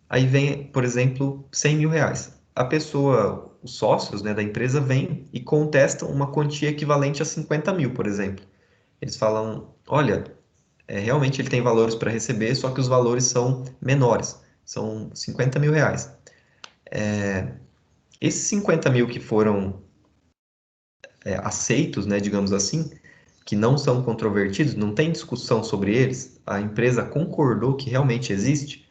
S1: Aí vem, por exemplo, 100 mil reais. A pessoa, os sócios, né, da empresa vêm e contestam uma quantia equivalente a 50 mil, por exemplo. Eles falam, olha, realmente ele tem valores para receber, só que os valores são menores, são 50 mil reais. Esses 50 mil que foram aceitos, né, digamos assim, que não são controvertidos, não tem discussão sobre eles, a empresa concordou que realmente existe,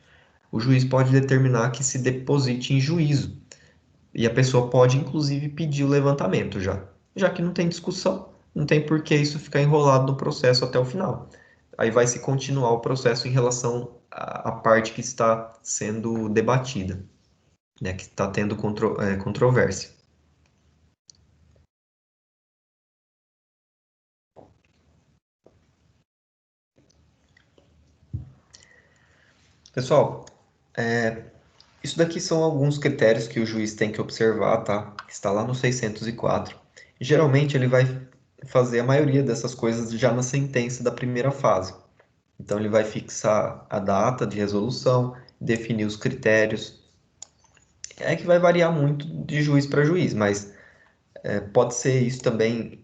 S1: o juiz pode determinar que se deposite em juízo. E a pessoa pode, inclusive, pedir o levantamento já. Já que não tem discussão, não tem por que isso ficar enrolado no processo até o final. Aí vai se continuar o processo em relação à parte que está sendo debatida, né, que está tendo controvérsia. Pessoal, isso daqui são alguns critérios que o juiz tem que observar, tá? Está lá no 604. Geralmente ele vai fazer a maioria dessas coisas já na sentença da primeira fase. Então ele vai fixar a data de resolução, definir os critérios. É que vai variar muito de juiz para juiz, mas pode ser isso também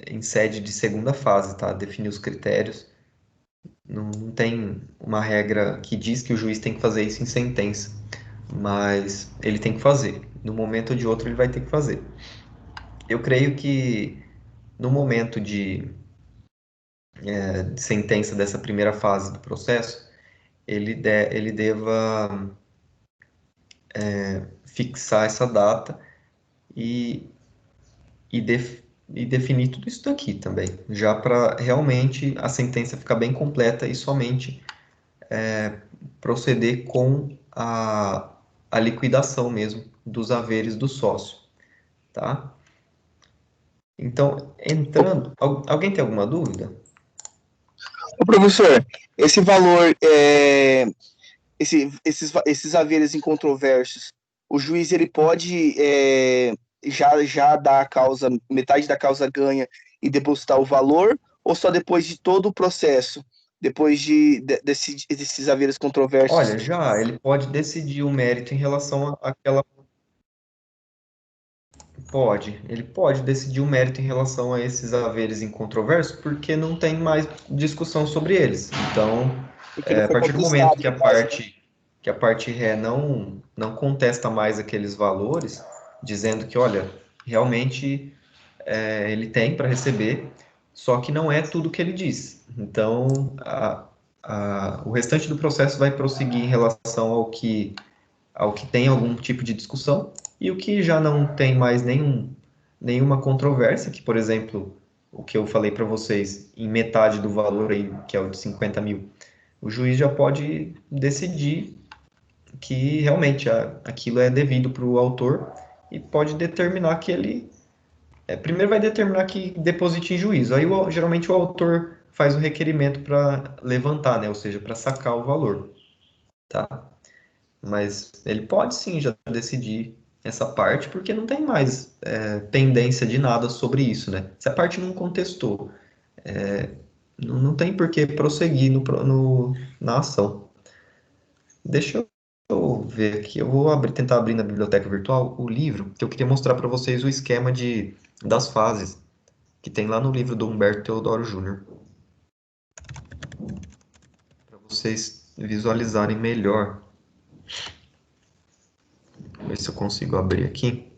S1: em sede de segunda fase, tá? Definir os critérios. Não tem uma regra que diz que o juiz tem que fazer isso em sentença, mas ele tem que fazer. No momento ou de outro ele vai ter que fazer. Eu creio que no momento de sentença dessa primeira fase do processo, ele deva fixar essa data e, e definir tudo isso daqui também, já para realmente a sentença ficar bem completa e somente proceder com a a liquidação mesmo dos haveres do sócio, tá? Então, entrando, alguém tem alguma dúvida?
S3: Ô, professor, esse valor, esses haveres incontroversos, o juiz ele pode já dar a causa, metade da causa ganha e depositar o valor, ou só depois de todo o processo, depois desses haveres controversos?
S1: Olha, já ele pode decidir o mérito em relação àquela. Ele pode decidir o mérito em relação a esses haveres incontroversos, porque não tem mais discussão sobre eles. Então,
S3: Porque não
S1: a
S3: foi
S1: partir do momento
S3: contestado,
S1: que
S3: no caso, né?
S1: a parte ré não contesta mais aqueles valores, dizendo que, olha, realmente ele tem para receber, só que não é tudo que ele diz. Então, o restante do processo vai prosseguir em relação ao que tem algum tipo de discussão, e o que já não tem mais nenhuma controvérsia, que, por exemplo, o que eu falei para vocês, em metade do valor aí, que é o de 50 mil, o juiz já pode decidir que realmente aquilo é devido para o autor e pode determinar que ele. Primeiro vai determinar que deposite em juízo. Aí, geralmente, o autor faz o requerimento para levantar, né? Ou seja, para sacar o valor. Tá? Mas ele pode sim já decidir essa parte, porque não tem mais pendência de nada sobre isso, né? Se a parte não contestou, não tem por que prosseguir na ação. Deixa eu ver aqui, eu vou tentar abrir na biblioteca virtual o livro, que eu queria mostrar para vocês o esquema das fases, que tem lá no livro do Humberto Teodoro Júnior, para vocês visualizarem melhor. Vou ver se eu consigo abrir aqui.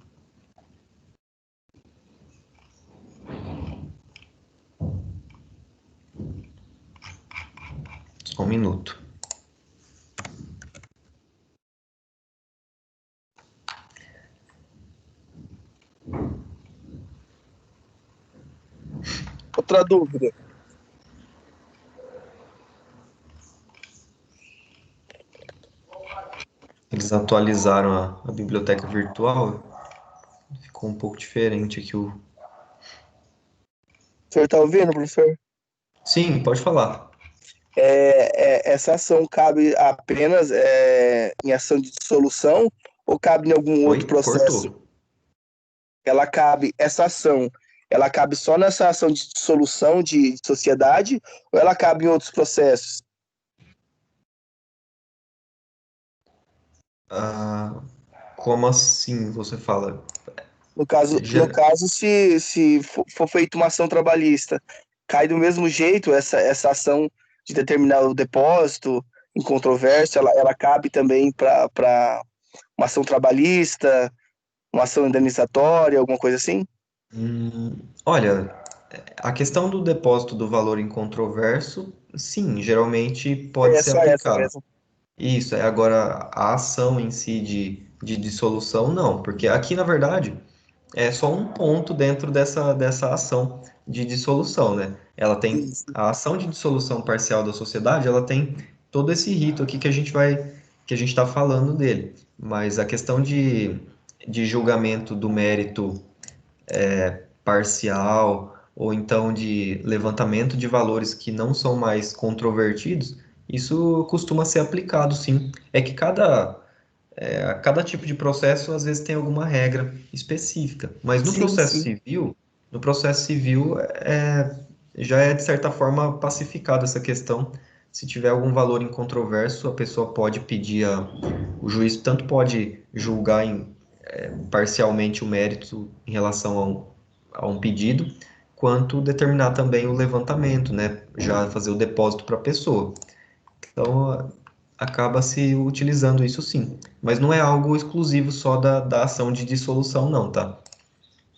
S1: Só um minuto.
S3: Outra dúvida.
S1: Eles atualizaram a biblioteca virtual, ficou um pouco diferente aqui o.
S3: O senhor está ouvindo, professor?
S1: Sim, pode falar.
S3: Essa ação cabe apenas em ação de dissolução ou cabe em algum outro
S1: Oi?
S3: processo?
S1: Cortou.
S3: Essa ação, ela cabe só nessa ação de dissolução de sociedade ou ela cabe em outros processos?
S1: Ah, como assim você fala?
S3: No caso se for feita uma ação trabalhista, cai do mesmo jeito essa ação de determinar o depósito em controvérsia, ela cabe também para uma ação trabalhista, uma ação indenizatória, alguma coisa assim?
S1: Olha, a questão do depósito do valor incontroverso, sim, geralmente pode
S3: É
S1: ser
S3: só essa
S1: aplicado.
S3: mesmo.
S1: Isso, agora a ação em si de dissolução, não, porque aqui, na verdade, é só um ponto dentro dessa ação de dissolução, né? Ela tem
S3: Isso.
S1: a ação de dissolução parcial da sociedade, ela tem todo esse rito aqui que a gente está falando dele. Mas a questão de julgamento do mérito parcial ou então de levantamento de valores que não são mais controvertidos, isso costuma ser aplicado, sim. É que cada tipo de processo às vezes tem alguma regra específica, mas
S3: Sim, sim.
S1: no processo civil já é de certa forma pacificada essa questão. Se tiver algum valor incontroverso, a pessoa pode pedir o juiz tanto pode julgar parcialmente o mérito em relação a um pedido, quanto determinar também o levantamento, né? Já fazer o depósito para a pessoa. Então, acaba se utilizando isso sim. Mas não é algo exclusivo só da ação de dissolução, não, tá?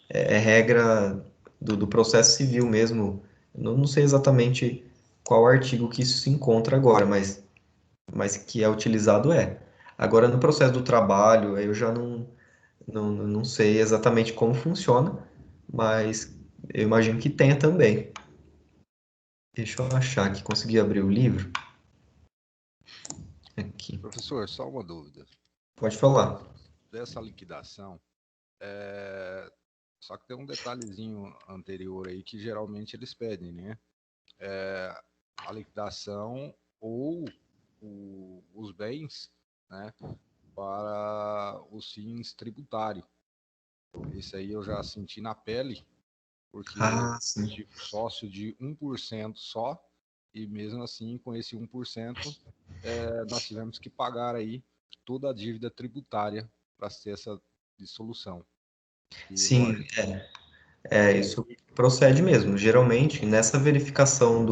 S1: É regra do processo civil mesmo. Não sei exatamente qual artigo que isso se encontra agora, mas que é utilizado é. Agora, no processo do trabalho, eu já não sei exatamente como funciona, mas eu imagino que tenha também. Deixa eu achar aqui, consegui abrir o livro. Aqui.
S4: Professor, só uma dúvida.
S1: Pode falar.
S4: Dessa liquidação, só que tem um detalhezinho anterior aí que geralmente eles pedem, né? A liquidação ou os bens, né, para os fins tributários. Isso aí eu já senti na pele, porque eu tive sócio de 1% só, e mesmo assim, com esse 1%, nós tivemos que pagar aí toda a dívida tributária para ter essa dissolução. E,
S1: Sim,
S4: lógico,
S1: isso procede mesmo. Geralmente, nessa verificação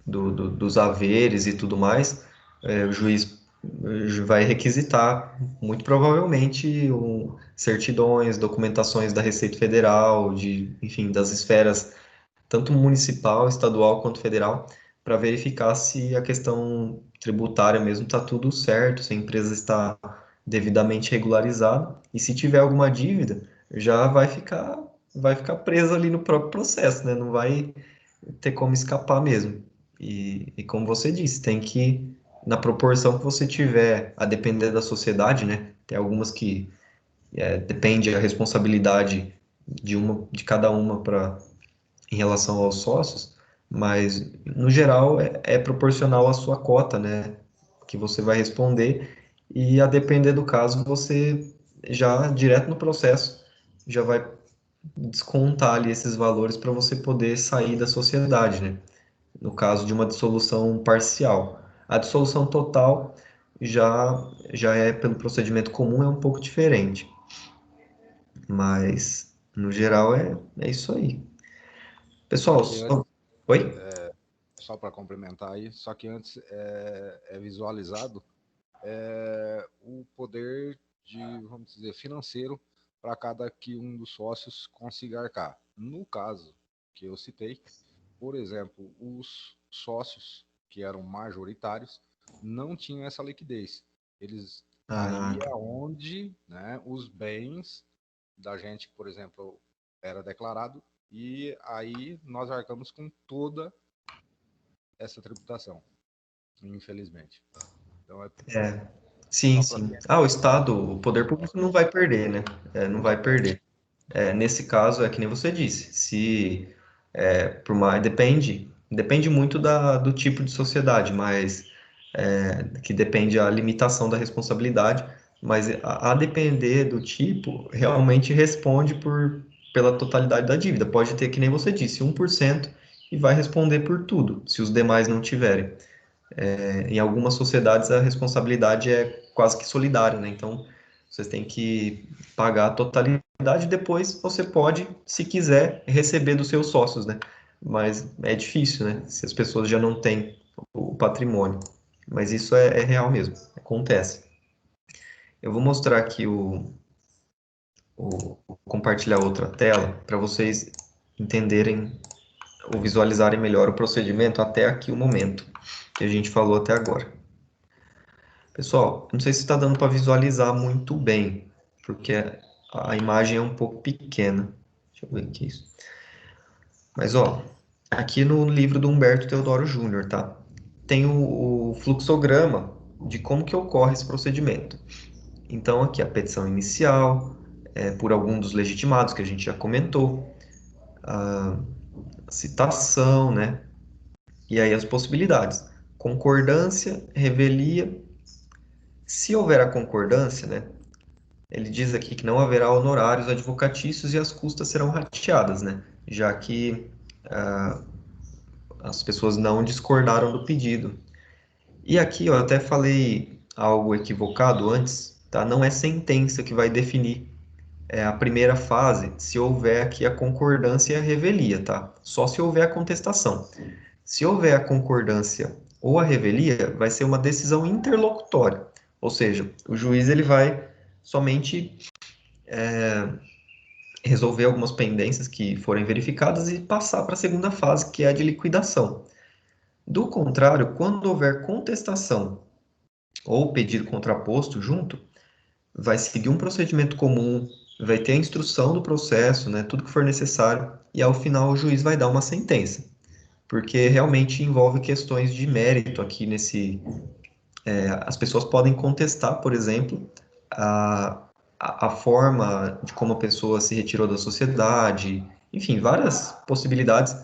S1: dos haveres e tudo mais, o juiz vai requisitar, muito provavelmente, certidões, documentações da Receita Federal, enfim, das esferas, tanto municipal, estadual quanto federal, para verificar se a questão tributária mesmo está tudo certo, se a empresa está devidamente regularizada, e se tiver alguma dívida, já vai ficar presa ali no próprio processo, né? Não vai ter como escapar mesmo. E como você disse, tem que, na proporção que você tiver, a depender da sociedade, né? Tem algumas que depende a responsabilidade de cada uma em relação aos sócios, mas no geral é proporcional à sua cota, né? Que você vai responder, e a depender do caso, você já direto no processo já vai descontar ali esses valores para você poder sair da sociedade, né? No caso de uma dissolução parcial. A dissolução total já é pelo procedimento comum, é um pouco diferente. Mas, no geral, é isso aí. Pessoal, oi?
S4: só para complementar aí, só que antes é visualizado o poder vamos dizer, financeiro para cada que um dos sócios consiga arcar. No caso que eu citei, por exemplo, os sócios que eram majoritários não tinham essa liquidez. Eles aí é onde, né, os bens da gente, por exemplo, era declarado, e aí nós arcamos com toda essa tributação, infelizmente. Então
S1: Sim, sim. O Estado, o poder público não vai perder, né? Não vai perder. Nesse caso, é que nem você disse, se depende muito do tipo de sociedade, mas que depende a limitação da responsabilidade, mas a depender do tipo, realmente responde pela totalidade da dívida. Pode ter, que nem você disse, 1% e vai responder por tudo, se os demais não tiverem. Em algumas sociedades a responsabilidade é quase que solidária, né? Então, vocês têm que pagar a totalidade, depois você pode, se quiser, receber dos seus sócios, né? Mas é difícil, né? Se as pessoas já não têm o patrimônio. Mas isso é real mesmo, acontece. Eu vou mostrar aqui compartilhar outra tela para vocês entenderem ou visualizarem melhor o procedimento até aqui o momento que a gente falou até agora. Pessoal, não sei se está dando para visualizar muito bem, porque a imagem é um pouco pequena. Deixa eu ver aqui isso. Mas, aqui no livro do Humberto Teodoro Júnior, tá? Tem o fluxograma de como que ocorre esse procedimento. Então, aqui a petição inicial, por algum dos legitimados, que a gente já comentou, a citação, né? E aí as possibilidades. Concordância, revelia. Se houver a concordância, né? Ele diz aqui que não haverá honorários advocatícios e as custas serão rateadas, né? Já que as pessoas não discordaram do pedido. E aqui eu até falei algo equivocado antes, tá? Não é sentença que vai definir a primeira fase, se houver aqui a concordância e a revelia, tá? Só se houver a contestação. Se houver a concordância ou a revelia, vai ser uma decisão interlocutória, ou seja, o juiz ele vai somente resolver algumas pendências que forem verificadas e passar para a segunda fase, que é a de liquidação. Do contrário, quando houver contestação ou pedido contraposto junto, vai seguir um procedimento comum, vai ter a instrução do processo, né, tudo que for necessário, e ao final o juiz vai dar uma sentença, porque realmente envolve questões de mérito aqui as pessoas podem contestar, por exemplo, a forma de como a pessoa se retirou da sociedade, enfim, várias possibilidades,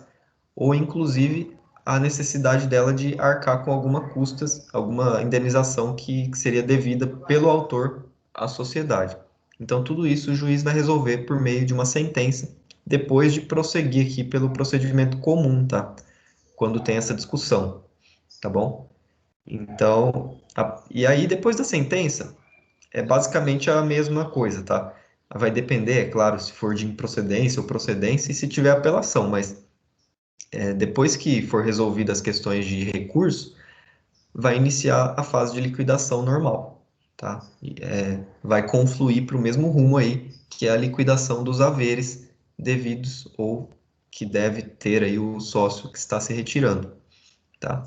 S1: ou inclusive a necessidade dela de arcar com alguma custas, alguma indenização que seria devida pelo autor à sociedade. Então, tudo isso o juiz vai resolver por meio de uma sentença, depois de prosseguir aqui pelo procedimento comum, tá? Quando tem essa discussão, tá bom? Então, e aí depois da sentença, é basicamente a mesma coisa, tá? Vai depender, é claro, se for de improcedência ou procedência e se tiver apelação, mas depois que for resolvidas as questões de recurso, vai iniciar a fase de liquidação normal, tá? Vai confluir para o mesmo rumo aí, que é a liquidação dos haveres devidos ou que deve ter aí o sócio que está se retirando, tá?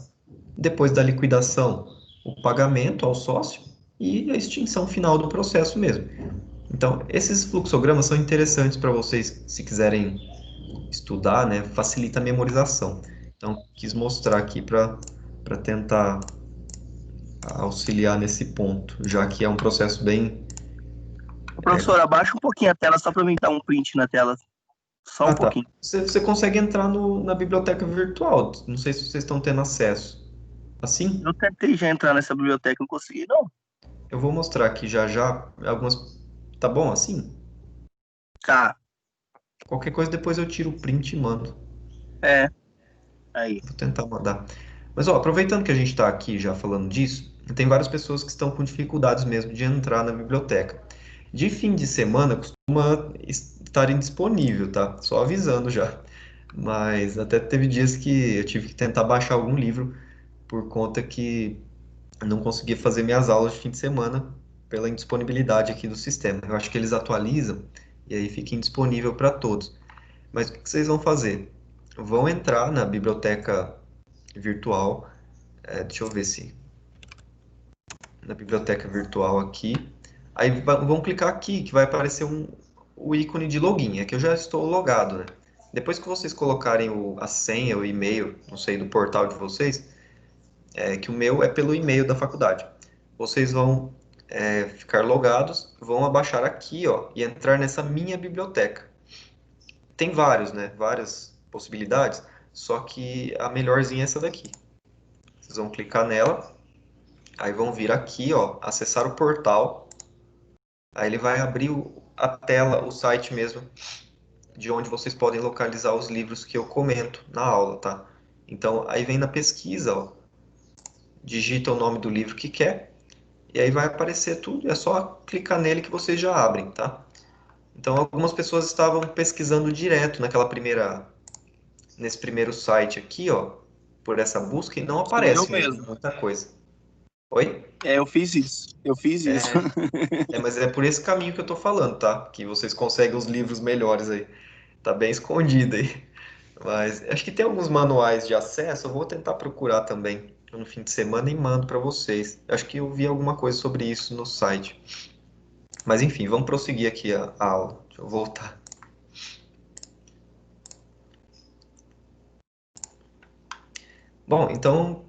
S1: Depois da liquidação, o pagamento ao sócio e a extinção final do processo mesmo. Então, esses fluxogramas são interessantes para vocês, se quiserem estudar, né? Facilita a memorização. Então, quis mostrar aqui para tentar auxiliar nesse ponto, já que é um processo bem...
S3: Professor, abaixa um pouquinho a tela, só para mim dar um print na tela. Só um
S1: tá.
S3: pouquinho.
S1: Você consegue entrar na biblioteca virtual, não sei se vocês estão tendo acesso. Assim?
S3: Eu tentei já entrar nessa biblioteca, não consegui, não.
S1: Eu vou mostrar aqui já algumas... Tá bom assim?
S3: Tá,
S1: Qualquer coisa depois eu tiro o print e mando.
S3: aí.
S1: Vou tentar mandar. Mas, ó, aproveitando que a gente está aqui já falando disso, tem várias pessoas que estão com dificuldades mesmo de entrar na biblioteca. De fim de semana costuma estar indisponível, tá? Só avisando já. Mas até teve dias que eu tive que tentar baixar algum livro por conta que não conseguia fazer minhas aulas de fim de semana pela indisponibilidade aqui do sistema. Eu acho que eles atualizam e aí fica indisponível para todos. Mas o que vocês vão fazer? Vão entrar na biblioteca virtual. Deixa eu ver se na biblioteca virtual aqui. Aí vão clicar aqui que vai aparecer o ícone de login. É que eu já estou logado, né? Depois que vocês colocarem a senha, o e-mail, não sei, do portal de vocês, que o meu é pelo e-mail da faculdade. Vocês vão ficar logados, vão abaixar aqui, ó, e entrar nessa minha biblioteca. Tem vários, né? Várias possibilidades, só que a melhorzinha é essa daqui. Vocês vão clicar nela, aí vão vir aqui, ó, acessar o portal. Aí ele vai abrir a tela, o site mesmo, de onde vocês podem localizar os livros que eu comento na aula, tá? Então, aí vem na pesquisa, ó, digita o nome do livro que quer, e aí vai aparecer tudo, é só clicar nele que vocês já abrem, tá? Então, algumas pessoas estavam pesquisando direto nesse primeiro site aqui, ó, por essa busca, e não
S3: Eu
S1: aparece
S3: mesmo.
S1: muita coisa. Oi?
S3: Eu fiz isso. Eu fiz isso.
S1: Mas é por esse caminho que eu tô falando, tá? Que vocês conseguem os livros melhores aí. Tá bem escondido aí. Mas acho que tem alguns manuais de acesso, eu vou tentar procurar também no fim de semana e mando para vocês. Acho que eu vi alguma coisa sobre isso no site. Mas enfim, vamos prosseguir aqui a aula. Deixa eu voltar. Bom, então,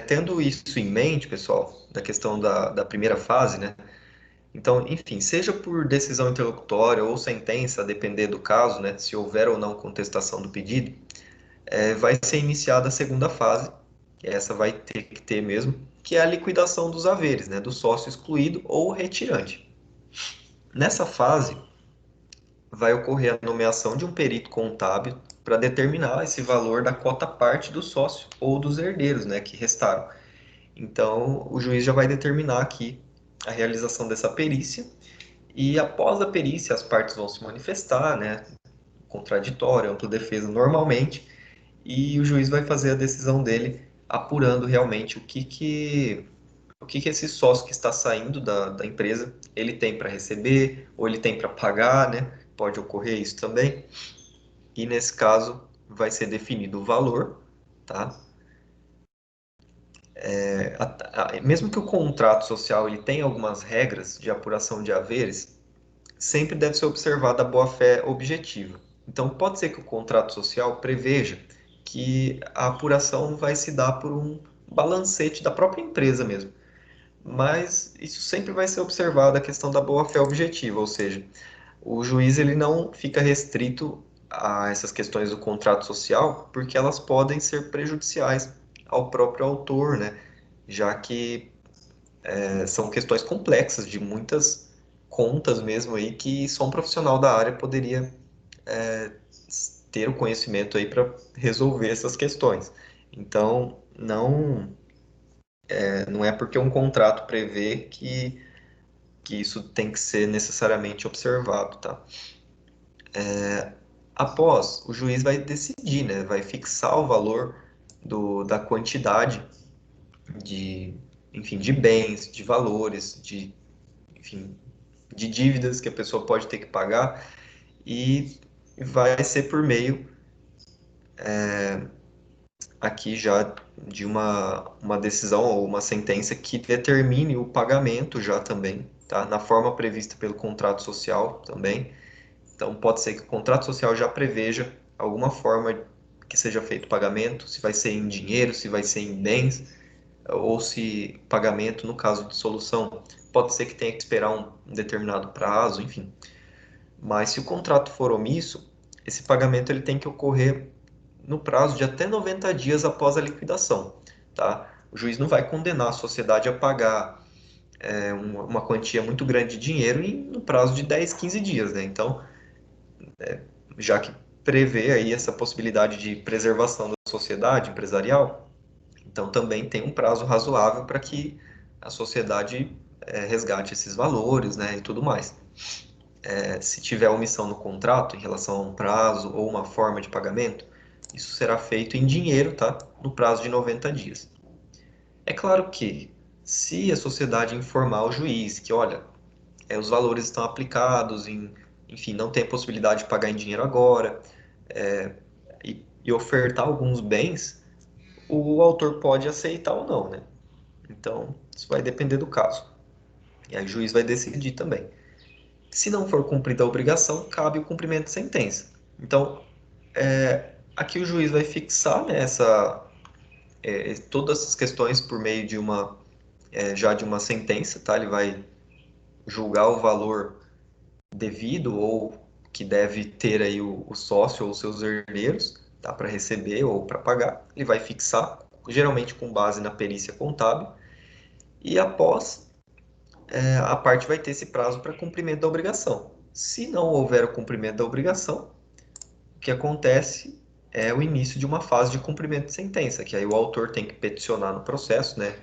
S1: tendo isso em mente, pessoal, da questão da primeira fase, né? Então, enfim, seja por decisão interlocutória ou sentença, a depender do caso, né? Se houver ou não contestação do pedido, vai ser iniciada a segunda fase, que essa vai ter que ter mesmo, que é a liquidação dos haveres, né? Do sócio excluído ou retirante. Nessa fase, vai ocorrer a nomeação de um perito contábil para determinar esse valor da quota parte do sócio ou dos herdeiros, né, que restaram. Então, o juiz já vai determinar aqui a realização dessa perícia e após a perícia as partes vão se manifestar, né, contraditório, ampla defesa normalmente, e o juiz vai fazer a decisão dele apurando realmente o que esse sócio que está saindo da empresa ele tem para receber ou ele tem para pagar, né? Pode ocorrer isso também. E nesse caso vai ser definido o valor, tá? Mesmo que o contrato social ele tenha algumas regras de apuração de haveres, sempre deve ser observada a boa-fé objetiva. Então, pode ser que o contrato social preveja que a apuração vai se dar por um balancete da própria empresa mesmo. mas isso sempre vai ser observado a questão da boa-fé objetiva, ou seja, o juiz ele não fica restrito a essas questões do contrato social, porque elas podem ser prejudiciais ao próprio autor, né? Já que são questões complexas de muitas contas mesmo aí que só um profissional da área poderia ter o conhecimento aí para resolver essas questões. Então, não é porque um contrato prevê que isso tem que ser necessariamente observado, tá? Após, o juiz vai decidir, né? Vai fixar o valor da quantidade de, enfim, de bens, de valores, enfim, de dívidas que a pessoa pode ter que pagar e vai ser por meio aqui já de uma decisão ou uma sentença que determine o pagamento já também, tá? Na forma prevista pelo contrato social também. Então, pode ser que o contrato social já preveja alguma forma que seja feito o pagamento, se vai ser em dinheiro, se vai ser em bens, ou se pagamento, no caso de dissolução, pode ser que tenha que esperar um determinado prazo, enfim. Mas se o contrato for omisso, esse pagamento ele tem que ocorrer no prazo de até 90 dias após a liquidação, tá? O juiz não vai condenar a sociedade a pagar uma quantia muito grande de dinheiro no prazo de 10, 15 dias, né? Então, já que prevê aí essa possibilidade de preservação da sociedade empresarial, então também tem um prazo razoável para que a sociedade resgate esses valores, né, e tudo mais. Se tiver omissão no contrato em relação a um prazo ou uma forma de pagamento, isso será feito em dinheiro, tá? No prazo de 90 dias. É claro que, se a sociedade informar o juiz que, olha, os valores estão aplicados, enfim, não tem possibilidade de pagar em dinheiro agora, e ofertar alguns bens, o autor pode aceitar ou não, né? Então, isso vai depender do caso. E aí o juiz vai decidir também. Se não for cumprida a obrigação, cabe o cumprimento de sentença. Então, aqui o juiz vai fixar, né, todas essas questões por meio de já de uma sentença, tá? Ele vai julgar o valor devido ou que deve ter aí o sócio ou seus herdeiros, tá? Para receber ou para pagar. Ele vai fixar, geralmente com base na perícia contábil, e após a parte vai ter esse prazo para cumprimento da obrigação. Se não houver o cumprimento da obrigação, o que acontece é o início de uma fase de cumprimento de sentença, que aí o autor tem que peticionar no processo, né,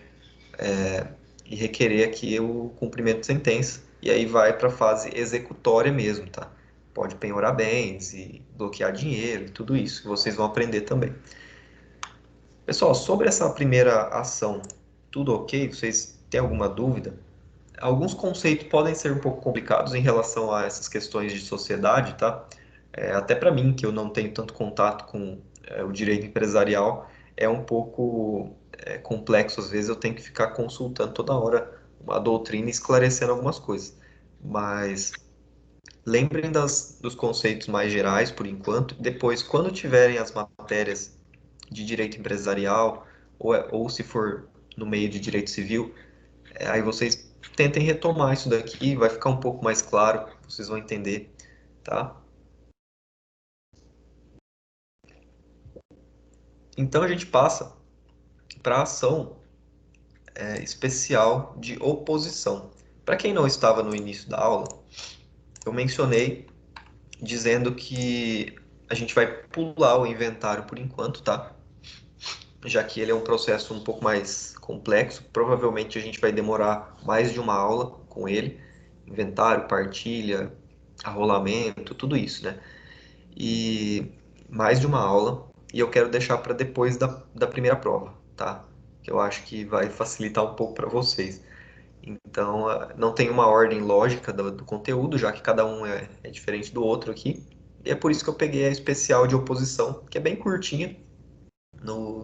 S1: e requerer aqui o cumprimento de sentença, e aí vai para a fase executória mesmo, tá? Pode penhorar bens e bloquear dinheiro e tudo isso, que vocês vão aprender também. Pessoal, sobre essa primeira ação, tudo ok? Vocês têm alguma dúvida? Alguns conceitos podem ser um pouco complicados em relação a essas questões de sociedade, tá? Até para mim, que eu não tenho tanto contato com o direito empresarial, é um pouco complexo. Às vezes eu tenho que ficar consultando toda hora uma doutrina e esclarecendo algumas coisas. Mas lembrem dos conceitos mais gerais, por enquanto. Depois, quando tiverem as matérias de direito empresarial, ou se for no meio de direito civil, aí vocês tentem retomar isso daqui, vai ficar um pouco mais claro, vocês vão entender, tá? Então a gente passa para a ação especial de oposição. Para quem não estava no início da aula, eu mencionei dizendo que a gente vai pular o inventário por enquanto, tá? Já que ele é um processo um pouco mais complexo, provavelmente a gente vai demorar mais de uma aula com ele, inventário, partilha, arrolamento, tudo isso, né? E mais de uma aula, e eu quero deixar para depois da primeira prova, tá? Que eu acho que vai facilitar um pouco para vocês. Então, não tem uma ordem lógica do conteúdo, já que cada um é diferente do outro aqui. E é por isso que eu peguei a especial de oposição, que é bem curtinha.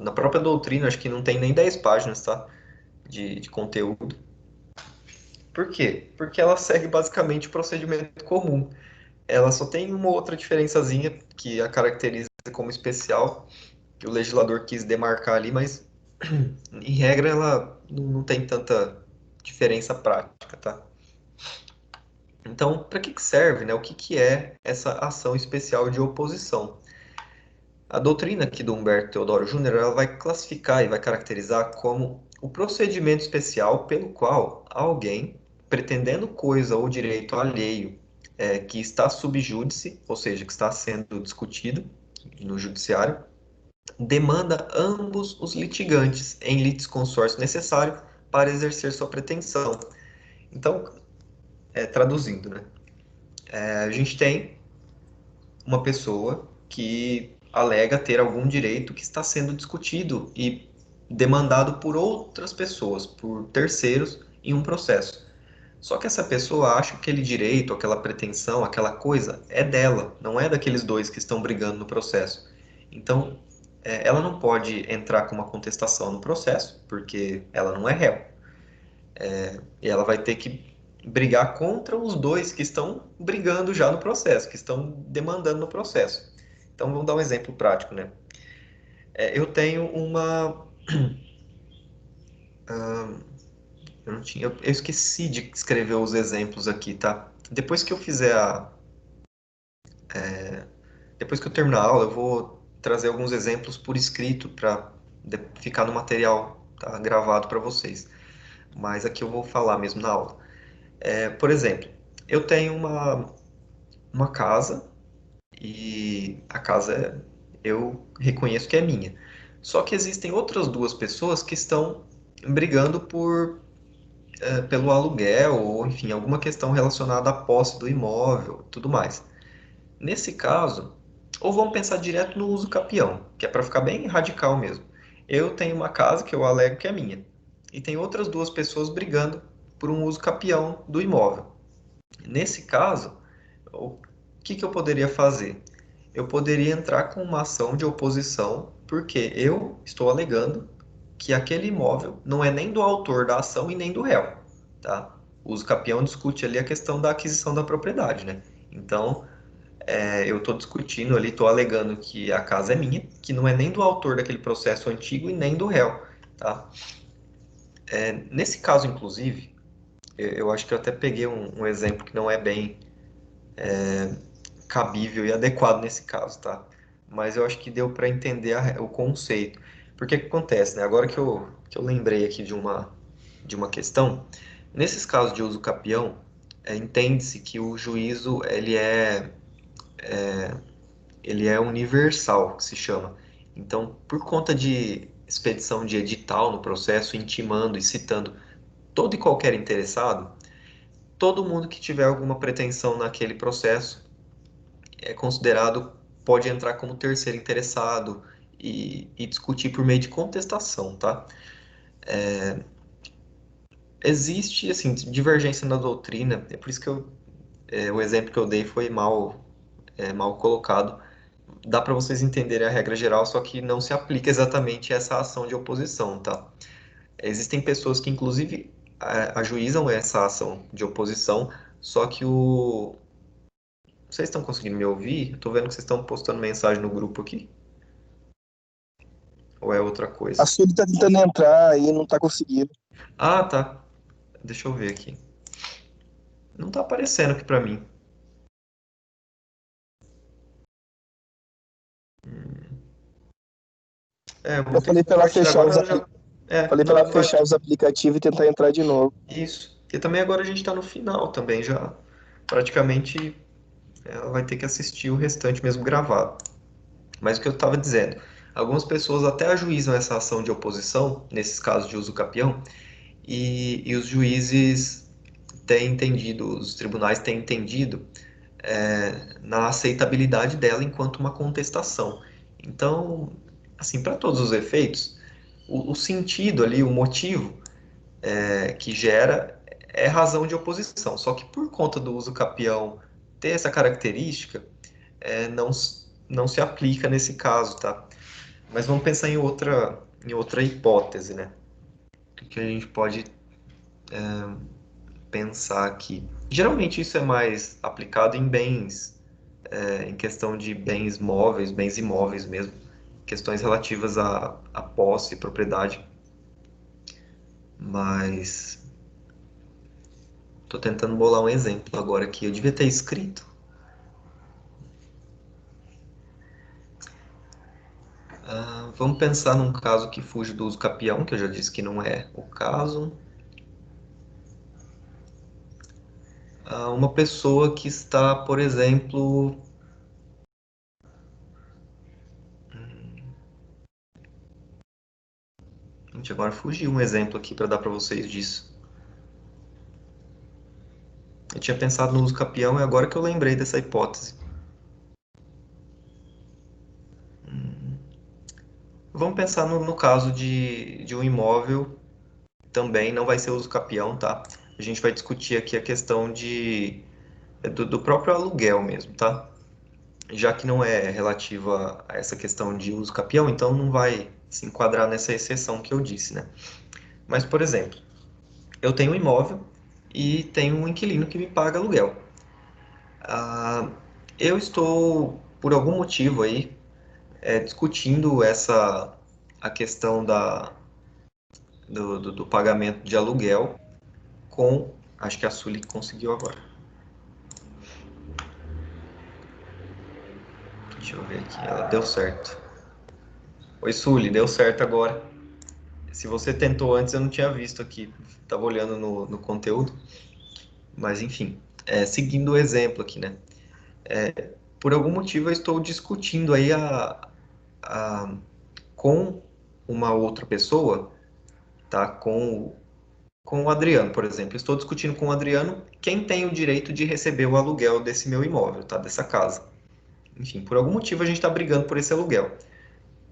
S1: Na própria doutrina, acho que não tem nem 10 páginas, tá? De conteúdo. Por quê? Porque ela segue basicamente o procedimento comum. Ela só tem uma outra diferençazinha que a caracteriza como especial, que o legislador quis demarcar ali, mas em regra ela não tem tanta diferença prática, tá? Então, para que serve, né? O que é essa ação especial de oposição? A doutrina aqui do Humberto Teodoro Júnior, ela vai classificar e vai caracterizar como o procedimento especial pelo qual alguém, pretendendo coisa ou direito alheio que está sub júdice, ou seja, que está sendo discutido no judiciário, demanda ambos os litigantes em litisconsórcio necessário para exercer sua pretensão. Então, traduzindo, né? A gente tem uma pessoa que alega ter algum direito que está sendo discutido e demandado por outras pessoas, por terceiros, em um processo. Só que essa pessoa acha que aquele direito, aquela pretensão, aquela coisa é dela, não é daqueles dois que estão brigando no processo. Então, ela não pode entrar com uma contestação no processo, porque ela não é réu. E ela vai ter que brigar contra os dois que estão brigando já no processo, que estão demandando no processo. Então, vamos dar um exemplo prático, né? Eu tenho uma... eu não tinha... Eu esqueci de escrever os exemplos aqui, tá? Depois que eu fizer depois que eu terminar a aula, eu vou trazer alguns exemplos por escrito para ficar no material, tá? Gravado para vocês. Mas aqui eu vou falar mesmo na aula. Por exemplo, eu tenho uma casa e a casa eu reconheço que é minha. Só que existem outras duas pessoas que estão brigando pelo aluguel ou, enfim, alguma questão relacionada à posse do imóvel, tudo mais. Nesse caso, ou vamos pensar direto no uso capião, que é para ficar bem radical mesmo. Eu tenho uma casa que eu alego que é minha e tem outras duas pessoas brigando por um uso capião do imóvel. Nesse caso, o que eu poderia fazer? Eu poderia entrar com uma ação de oposição, porque eu estou alegando que aquele imóvel não é nem do autor da ação e nem do réu, tá? O uso capião discute ali a questão da aquisição da propriedade, né? Então, eu estou discutindo ali, estou alegando que a casa é minha, que não é nem do autor daquele processo antigo e nem do réu, tá? Nesse caso, inclusive, eu acho que eu até peguei um exemplo que não é bem cabível e adequado nesse caso, tá? Mas eu acho que deu para entender o conceito. Porque o que acontece, né? Agora que eu lembrei aqui de uma questão, nesses casos de uso capião, entende-se que o juízo ele é universal, que se chama. Então, por conta de expedição de edital no processo, intimando e citando todo e qualquer interessado, todo mundo que tiver alguma pretensão naquele processo é considerado, pode entrar como terceiro interessado e discutir por meio de contestação, tá? Existe, assim, divergência na doutrina, é por isso que o exemplo que eu dei foi mal colocado. Dá para vocês entenderem a regra geral, só que não se aplica exatamente essa ação de oposição, tá? Existem pessoas que, inclusive, ajuizam essa ação de oposição, só que Vocês estão conseguindo me ouvir? Eu tô vendo que vocês estão postando mensagem no grupo aqui. Ou é outra
S3: A
S1: coisa?
S3: Sully tá tentando entrar e não tá conseguindo.
S1: Ah, tá. Deixa eu ver aqui. Não tá aparecendo aqui pra mim. Eu vou
S3: Eu
S1: ter que
S3: falei pra ela
S1: compartilhar.
S3: fechar
S1: Agora ela já.
S3: falei pra
S1: Não,
S3: ela
S1: não vai.
S3: fechar os aplicativos e tentar entrar de novo.
S1: Isso. E também agora a gente tá no final também, já. Praticamente ela vai ter que assistir o restante mesmo gravado. Mas o que eu estava dizendo, algumas pessoas até ajuizam essa ação de oposição, nesses casos de uso capião, e os juízes têm entendido, os tribunais têm entendido na aceitabilidade dela enquanto uma contestação. Então, assim, para todos os efeitos, o sentido ali, o motivo que gera é razão de oposição. Só que por conta do uso capião ter essa característica, não se aplica nesse caso, tá? Mas vamos pensar em outra hipótese, né? Que a gente pode pensar aqui. Geralmente isso é mais aplicado em bens, em questão de bens móveis, bens imóveis mesmo, questões relativas à posse, propriedade. Mas Tô tentando bolar um exemplo agora aqui. Eu devia ter escrito. Vamos pensar num caso que fuja do uso capião, que eu já disse que não é o caso. Uma pessoa que está, por exemplo... Gente, agora fugiu um exemplo aqui para dar para vocês disso. Eu tinha pensado no uso capião e agora que eu lembrei dessa hipótese. Vamos pensar no caso de um imóvel, também não vai ser uso capião, tá? A gente vai discutir aqui a questão do próprio aluguel mesmo, tá? Já que não é relativa a essa questão de uso capião, então não vai se enquadrar nessa exceção que eu disse, né? Mas, por exemplo, eu tenho um imóvel e tenho um inquilino que me paga aluguel. Eu estou, por algum motivo aí, discutindo a questão do pagamento de aluguel com... Acho que a Sully conseguiu agora. Deixa eu ver aqui, ela deu certo. Oi, Sully, deu certo agora. Se você tentou antes, eu não tinha visto aqui. Estava olhando no conteúdo. Mas, enfim, seguindo o exemplo aqui, né? Por algum motivo, eu estou discutindo aí com uma outra pessoa, tá? Com o Adriano, por exemplo. Estou discutindo com o Adriano quem tem o direito de receber o aluguel desse meu imóvel, tá? Dessa casa. Enfim, por algum motivo a gente está brigando por esse aluguel.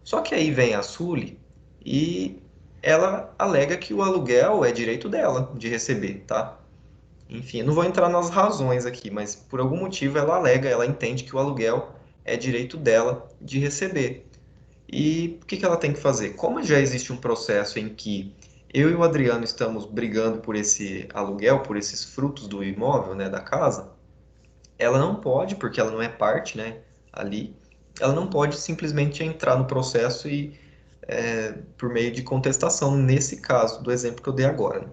S1: Só que aí vem a Sully e ela alega que o aluguel é direito dela de receber, tá? Enfim, eu não vou entrar nas razões aqui, mas por algum motivo ela alega, ela entende que o aluguel é direito dela de receber. E o que que ela tem que fazer? Como já existe um processo em que eu e o Adriano estamos brigando por esse aluguel, por esses frutos do imóvel, né, da casa, ela não pode, porque ela não é parte, né, ali, ela não pode simplesmente entrar no processo e, por meio de contestação, nesse caso, do exemplo que eu dei agora, né?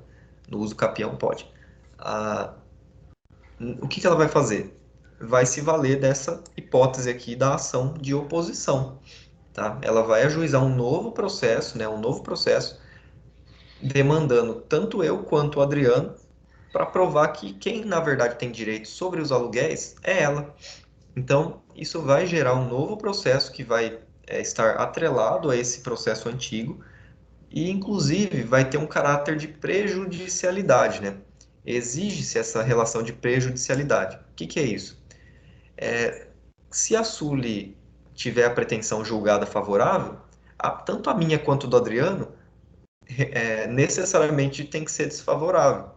S1: No uso capião pode. Ah, o que que ela vai fazer? Vai se valer dessa hipótese aqui da ação de oposição, tá? Ela vai ajuizar um novo processo, né, um novo processo, demandando tanto eu quanto o Adriano para provar que quem, na verdade, tem direito sobre os aluguéis é ela. Então, isso vai gerar um novo processo que vai estar atrelado a esse processo antigo e, inclusive, vai ter um caráter de prejudicialidade, né? Exige-se essa relação de prejudicialidade. O que que é isso? Se a Sully tiver a pretensão julgada favorável, tanto a minha quanto do Adriano, necessariamente tem que ser desfavorável,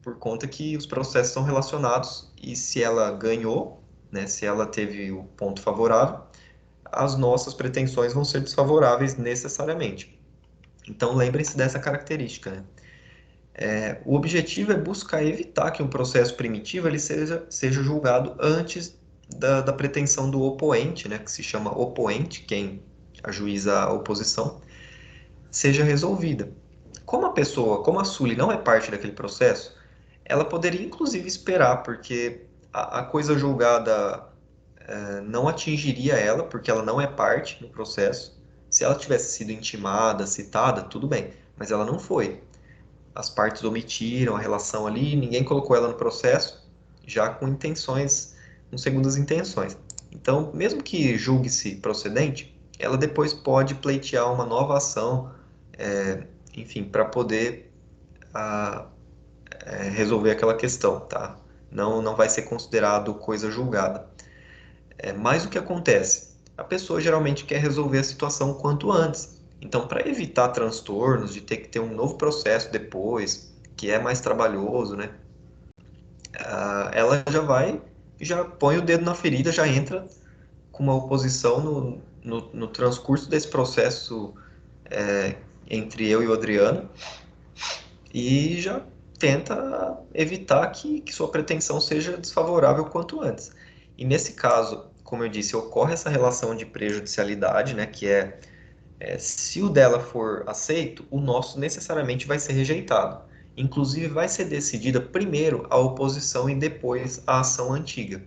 S1: por conta que os processos estão relacionados e se ela ganhou, né, se ela teve o ponto favorável, as nossas pretensões vão ser desfavoráveis necessariamente. Então lembrem-se dessa característica, né? O objetivo é buscar evitar que um processo primitivo ele seja julgado antes da pretensão do opoente, né, que se chama opoente, quem ajuiza a oposição, seja resolvida. Como a Sully não é parte daquele processo, ela poderia inclusive esperar, porque a coisa julgada não atingiria ela, porque ela não é parte no processo. Se ela tivesse sido intimada, citada, tudo bem, mas ela não foi. As partes omitiram a relação ali, ninguém colocou ela no processo, já com intenções, com segundas intenções. Então, mesmo que julgue-se procedente, ela depois pode pleitear uma nova ação, enfim, para poder a, resolver aquela questão, tá? Não vai ser considerado coisa julgada. Mas o que acontece? A pessoa geralmente quer resolver a situação quanto antes. Então, para evitar transtornos, de ter que ter um novo processo depois, que é mais trabalhoso, né? Ela já põe o dedo na ferida, já entra com uma oposição no transcurso desse processo entre eu e o Adriano e já tenta evitar que sua pretensão seja desfavorável quanto antes. E nesse caso, como eu disse, ocorre essa relação de prejudicialidade, né, que se o dela for aceito, o nosso necessariamente vai ser rejeitado. inclusive vai ser decidida primeiro a oposição e depois a ação antiga.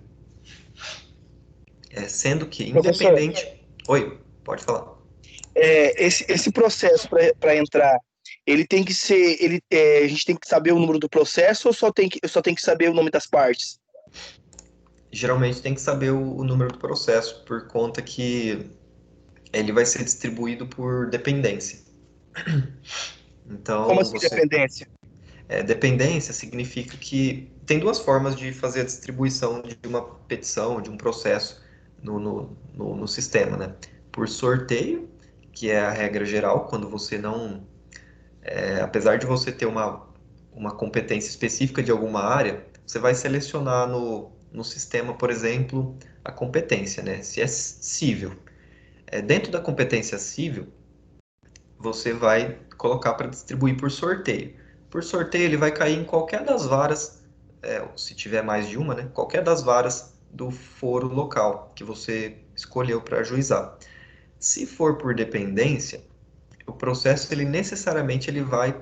S1: Sendo que,
S3: Professor,
S1: independente... Oi, pode falar.
S3: esse processo para entrar, ele tem que ser, a gente tem que saber o número do processo ou eu só tenho que saber o nome das partes?
S1: Geralmente tem que saber o número do processo, por conta que ele vai ser distribuído por dependência.
S3: Como
S1: Então,
S3: assim, dependência?
S1: dependência significa que tem duas formas de fazer a distribuição de uma petição, de um processo no sistema, né? Por sorteio, que é a regra geral, quando você não... apesar de você ter uma competência específica de alguma área, você vai selecionar no sistema, por exemplo, a competência, né? Se é civil. Dentro da competência civil, você vai colocar para distribuir por sorteio. Por sorteio, ele vai cair em qualquer das varas, se tiver mais de uma, né? Qualquer das varas do foro local que você escolheu para ajuizar. Se for por dependência, o processo ele necessariamente ele vai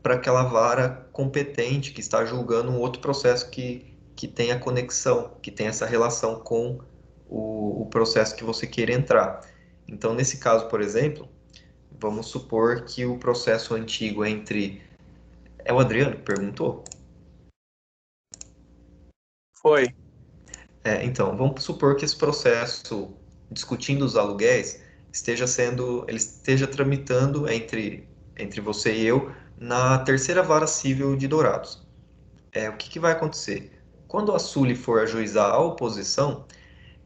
S1: para aquela vara competente que está julgando um outro processo que tem a conexão, que tem essa relação com o processo que você queira entrar. Então, nesse caso, por exemplo, vamos supor que o processo antigo entre... É o Adriano que perguntou?
S3: Foi.
S1: Então, vamos supor que esse processo discutindo os aluguéis ele esteja tramitando entre você e eu na terceira vara civil de Dourados. O que vai acontecer? Quando a Sully for ajuizar a oposição,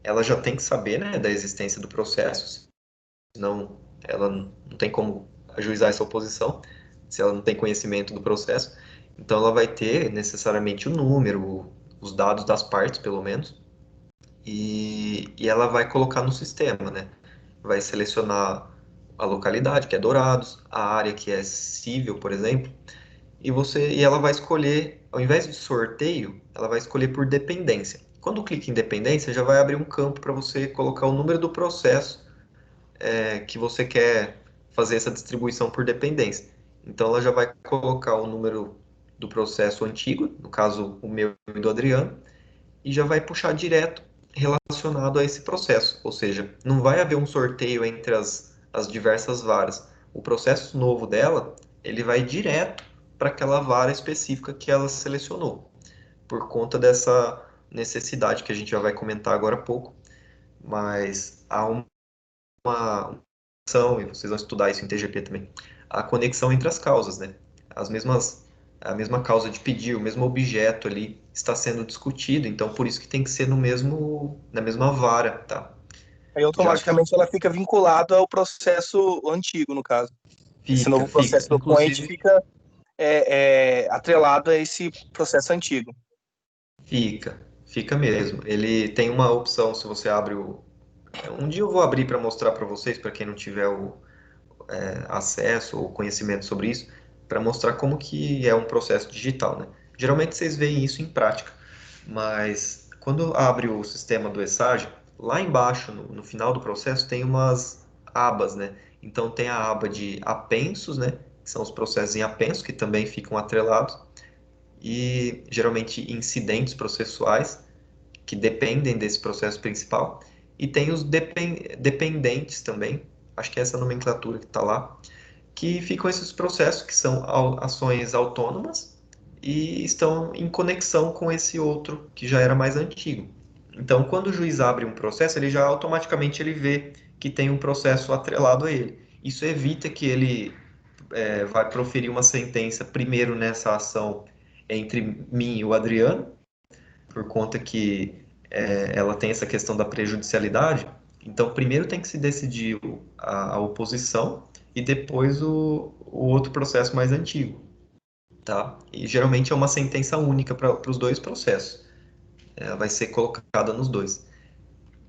S1: ela já tem que saber, né, da existência do processo, senão ela não tem como ajuizar essa oposição, se ela não tem conhecimento do processo. Então, ela vai ter necessariamente o número, os dados das partes, pelo menos, e ela vai colocar no sistema, né? Vai selecionar a localidade, que é Dourados, a área que é civil, por exemplo, e ela vai escolher, ao invés de sorteio, ela vai escolher por dependência. Quando clica em dependência, já vai abrir um campo para você colocar o número do processo que você quer fazer essa distribuição por dependência. Então, ela já vai colocar o número do processo antigo, no caso o meu e do Adriano, e já vai puxar direto relacionado a esse processo. Ou seja, não vai haver um sorteio entre as diversas varas. O processo novo dela, ele vai direto para aquela vara específica que ela selecionou, por conta dessa necessidade que a gente já vai comentar agora há pouco, mas há uma conexão, e vocês vão estudar isso em TGP também, a conexão entre as causas, né? A mesma causa de pedir, o mesmo objeto ali está sendo discutido, então por isso que tem que ser na mesma vara, tá?
S3: Aí
S1: Já que
S3: automaticamente ela fica vinculada ao processo antigo, no caso. Esse novo
S1: fica.
S3: processo do point
S1: Inclusive,
S3: fica atrelado a esse processo antigo.
S1: fica mesmo. Ele tem uma opção, se você abre o... Um dia eu vou abrir para mostrar para vocês, para quem não tiver o acesso ou conhecimento sobre isso, para mostrar como que é um processo digital, né? Geralmente vocês veem isso em prática, mas quando abre o sistema do ESAGE, lá embaixo, no final do processo, tem umas abas, né? Então tem a aba de apensos, né? Que são os processos em apenso, que também ficam atrelados, e geralmente incidentes processuais, que dependem desse processo principal, e tem os dependentes também, acho que é essa nomenclatura que está lá, que ficam esses processos que são ações autônomas e estão em conexão com esse outro que já era mais antigo. Então, quando o juiz abre um processo, ele já automaticamente ele vê que tem um processo atrelado a ele. Isso evita que ele vai proferir uma sentença primeiro nessa ação entre mim e o Adriano, por conta que ela tem essa questão da prejudicialidade. Então, primeiro tem que se decidir a oposição e depois o outro processo mais antigo, tá? E geralmente é uma sentença única para os dois processos. Ela vai ser colocada nos dois.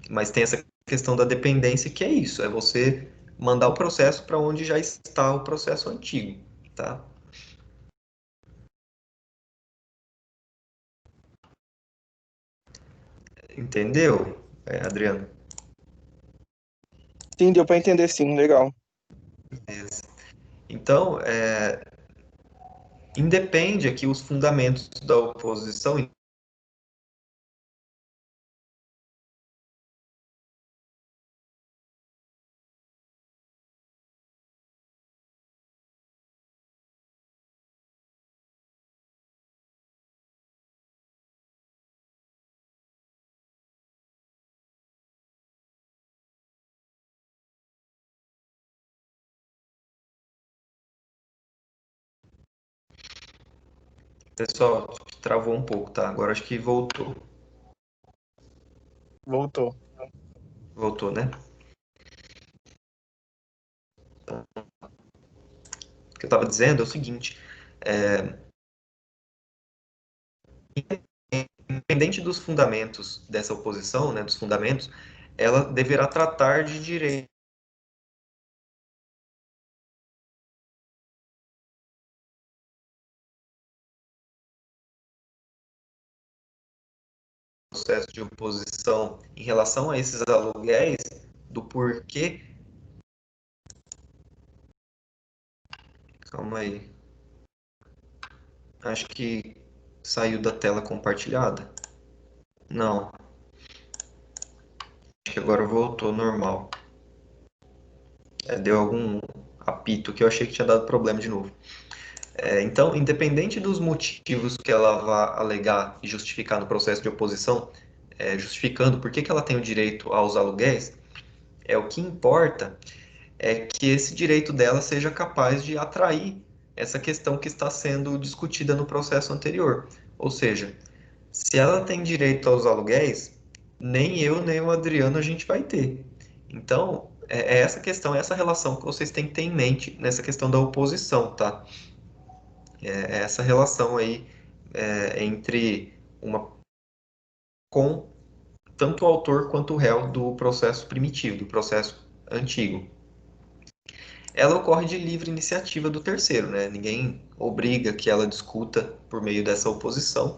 S1: Mas tem essa questão da dependência, que é isso, é você mandar o processo para onde já está o processo antigo, tá? Entendeu, Adriano?
S3: Sim, deu para entender, sim, legal.
S1: Então, independe aqui os fundamentos da oposição. Pessoal, travou um pouco, tá? Agora acho que voltou.
S3: Voltou.
S1: Voltou, né? O que eu estava dizendo é o seguinte: independente dos fundamentos dessa oposição, né, dos fundamentos, ela deverá tratar de direito. Processo de oposição em relação a esses aluguéis, do porquê. Calma aí. Acho que saiu da tela compartilhada. Não. Acho que agora voltou normal. Deu algum apito que eu achei que tinha dado problema de novo. Então, independente dos motivos que ela vá alegar e justificar no processo de oposição, justificando por que ela tem o direito aos aluguéis, o que importa é que esse direito dela seja capaz de atrair essa questão que está sendo discutida no processo anterior. Ou seja, se ela tem direito aos aluguéis, nem eu nem o Adriano a gente vai ter. Então, é essa questão, é essa relação que vocês têm que ter em mente nessa questão da oposição, tá? É essa relação aí entre com tanto o autor quanto o réu do processo primitivo, do processo antigo. Ela ocorre de livre iniciativa do terceiro, né? Ninguém obriga que ela discuta por meio dessa oposição,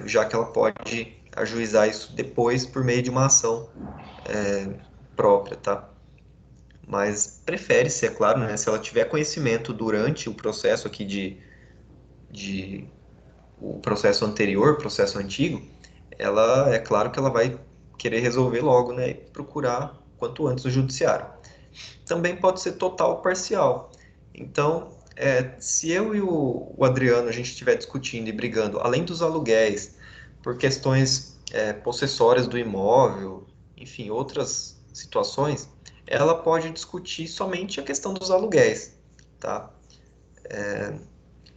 S1: já que ela pode ajuizar isso depois por meio de uma ação própria, tá? Mas prefere-se, é claro, né? Se ela tiver conhecimento durante o processo aqui de o processo anterior, processo antigo, ela é claro que ela vai querer resolver logo, né? E procurar quanto antes o judiciário. Também pode ser total ou parcial. Então, se eu e o Adriano a gente estiver discutindo e brigando, além dos aluguéis, por questões possessórias do imóvel, enfim, outras situações, ela pode discutir somente a questão dos aluguéis, tá?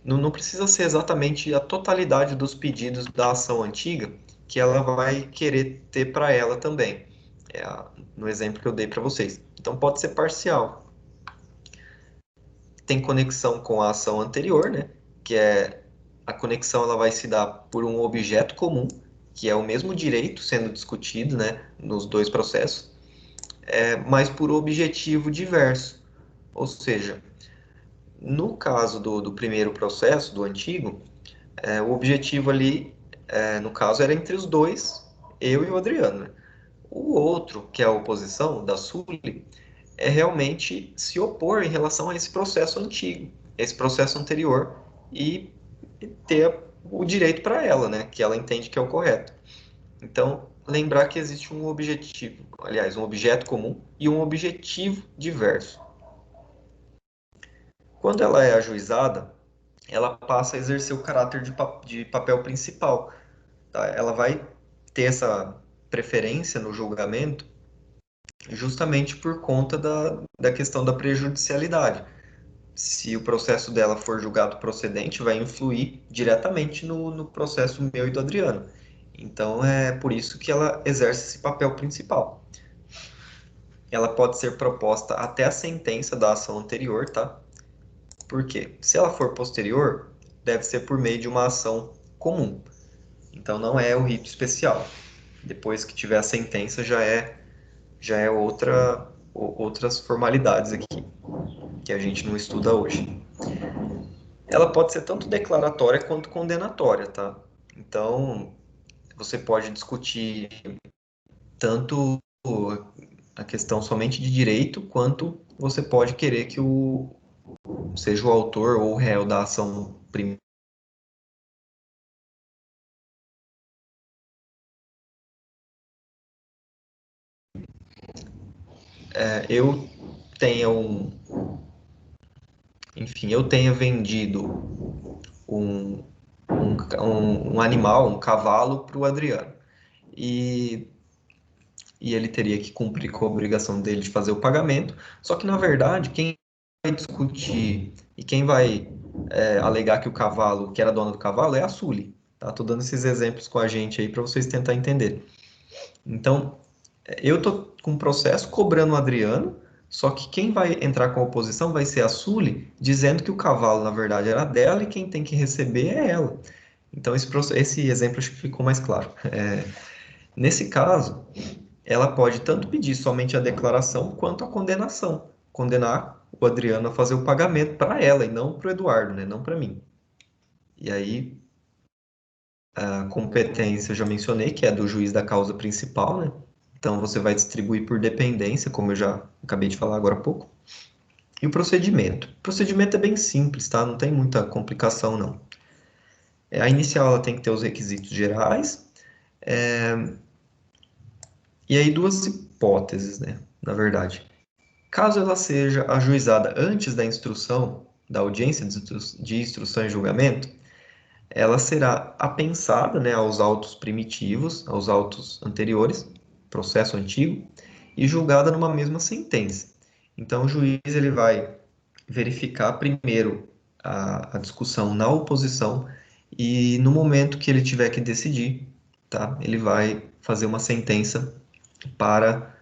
S1: Não precisa ser exatamente a totalidade dos pedidos da ação antiga que ela vai querer ter para ela também, no exemplo que eu dei para vocês. Então, pode ser parcial. Tem conexão com a ação anterior, né? Que é a conexão ela vai se dar por um objeto comum, que é o mesmo direito sendo discutido, né, nos dois processos, mas por objetivo diverso. Ou seja, no caso do primeiro processo, do antigo, o objetivo ali, no caso, era entre os dois, eu e o Adriano, né? O outro, que é a oposição da Sully, é realmente se opor em relação a esse processo antigo, esse processo anterior, e ter o direito para ela, né, que ela entende que é o correto. Então, lembrar que existe um objetivo, aliás, um objeto comum e um objetivo diverso. Quando ela é ajuizada, ela passa a exercer o caráter de papel principal. Tá? Ela vai ter essa preferência no julgamento justamente por conta da questão da prejudicialidade. Se o processo dela for julgado procedente, vai influir diretamente no processo meu e do Adriano. Então, é por isso que ela exerce esse papel principal. Ela pode ser proposta até a sentença da ação anterior, tá? Por quê? Se ela for posterior, deve ser por meio de uma ação comum. Então, não é o rito especial. Depois que tiver a sentença, já é outras formalidades aqui, que a gente não estuda hoje. Ela pode ser tanto declaratória quanto condenatória, tá? Então, você pode discutir tanto a questão somente de direito, quanto você pode querer que o seja o autor ou o réu da ação primeira, eu tenha enfim, eu tenha vendido um, um animal, um cavalo, para o Adriano. E ele teria que cumprir com a obrigação dele de fazer o pagamento. Só que, na verdade, quem vai discutir e quem vai alegar que o cavalo, que era dona do cavalo, é a Sully. Tá? Tô dando esses exemplos com a gente aí para vocês tentar entender. Então, eu tô com um processo cobrando o Adriano, só que quem vai entrar com a oposição vai ser a Sully, dizendo que o cavalo, na verdade, era dela e quem tem que receber é ela. Então, esse exemplo acho que ficou mais claro. Nesse caso, ela pode tanto pedir somente a declaração quanto a condenação. Condenar o Adriano a fazer o pagamento para ela e não para o Eduardo, né? Não para mim. E aí, a competência eu já mencionei, que é do juiz da causa principal, né? Então, você vai distribuir por dependência, como eu já acabei de falar agora há pouco. E o procedimento? O procedimento é bem simples, tá? Não tem muita complicação, não. A inicial ela tem que ter os requisitos gerais, e aí duas hipóteses, né? Na verdade. Caso ela seja ajuizada antes da instrução, da audiência de instrução e julgamento, ela será apensada, né, aos autos primitivos, aos autos anteriores, processo antigo, e julgada numa mesma sentença. Então, o juiz ele vai verificar primeiro a discussão na oposição e no momento que ele tiver que decidir, tá, ele vai fazer uma sentença para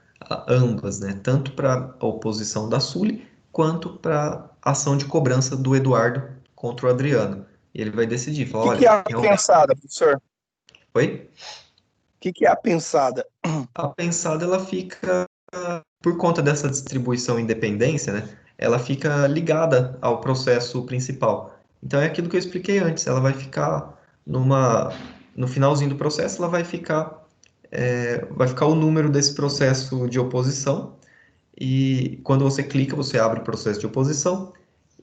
S1: ambas, né? Tanto para a oposição da Sully, quanto para a ação de cobrança do Eduardo contra o Adriano. E ele vai decidir,
S3: O
S1: falar,
S3: que é
S1: olha,
S3: a pensada, professor?
S1: Oi?
S3: O que é a pensada?
S1: A pensada, ela fica, por conta dessa distribuição e independência, né? Ela fica ligada ao processo principal. Então, é aquilo que eu expliquei antes, ela vai ficar no finalzinho do processo, ela vai ficar o número desse processo de oposição. E quando você clica, você abre o processo de oposição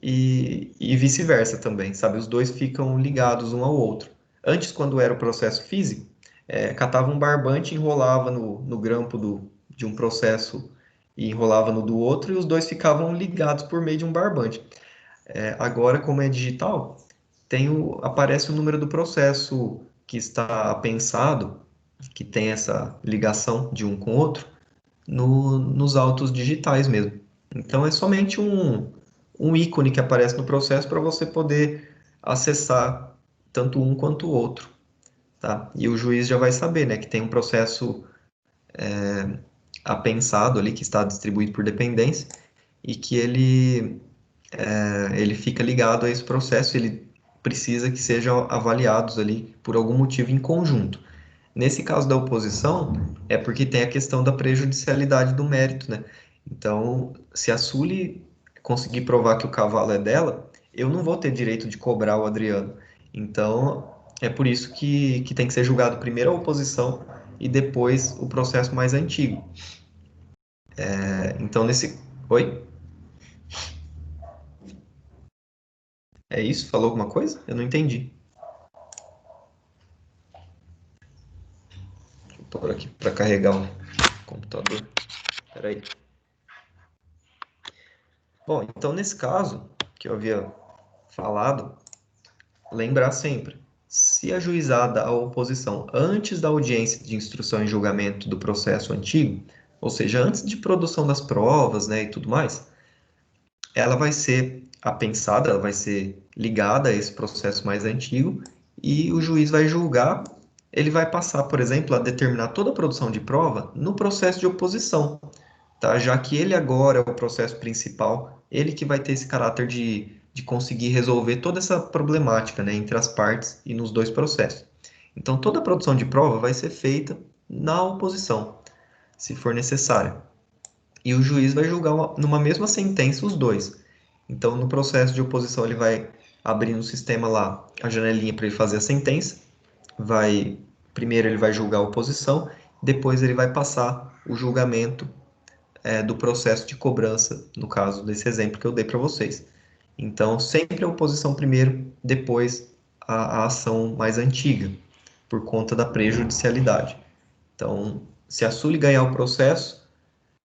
S1: e vice-versa também, sabe? Os dois ficam ligados um ao outro. Antes, quando era o processo físico, catava um barbante, enrolava no grampo de um processo e enrolava no do outro, e os dois ficavam ligados por meio de um barbante. Agora, como é digital, aparece o número do processo que está pensado, que tem essa ligação de um com o outro, nos autos digitais mesmo. Então é somente um ícone que aparece no processo para você poder acessar tanto um quanto o outro, tá? E o juiz já vai saber, né, que tem um processo apensado ali que está distribuído por dependência e que ele fica ligado a esse processo, ele precisa que sejam avaliados ali por algum motivo em conjunto. Nesse caso da oposição, é porque tem a questão da prejudicialidade do mérito, né? Então, se a Sully conseguir provar que o cavalo é dela, eu não vou ter direito de cobrar o Adriano. Então, é por isso que tem que ser julgado primeiro a oposição e depois o processo mais antigo. Então, nesse... Oi? É isso? Falou alguma coisa? Eu não entendi. Vou pôr aqui para carregar o computador. Espera aí. Bom, então nesse caso que eu havia falado, lembrar sempre, se ajuizada a oposição antes da audiência de instrução e julgamento do processo antigo, ou seja, antes de produção das provas, né, e tudo mais, ela vai ser apensada, ela vai ser ligada a esse processo mais antigo e o juiz vai julgar, ele vai passar, por exemplo, a determinar toda a produção de prova no processo de oposição, tá? Já que ele agora é o processo principal, ele que vai ter esse caráter de conseguir resolver toda essa problemática, né, entre as partes e nos dois processos. Então, toda a produção de prova vai ser feita na oposição, se for necessário. E o juiz vai julgar numa mesma sentença os dois. Então, no processo de oposição, ele vai abrir no sistema lá a janelinha para ele fazer a sentença. Primeiro ele vai julgar a oposição, depois ele vai passar o julgamento do processo de cobrança, no caso desse exemplo que eu dei para vocês. Então, sempre a oposição primeiro, depois a ação mais antiga, por conta da prejudicialidade. Então, se a Sully ganhar o processo,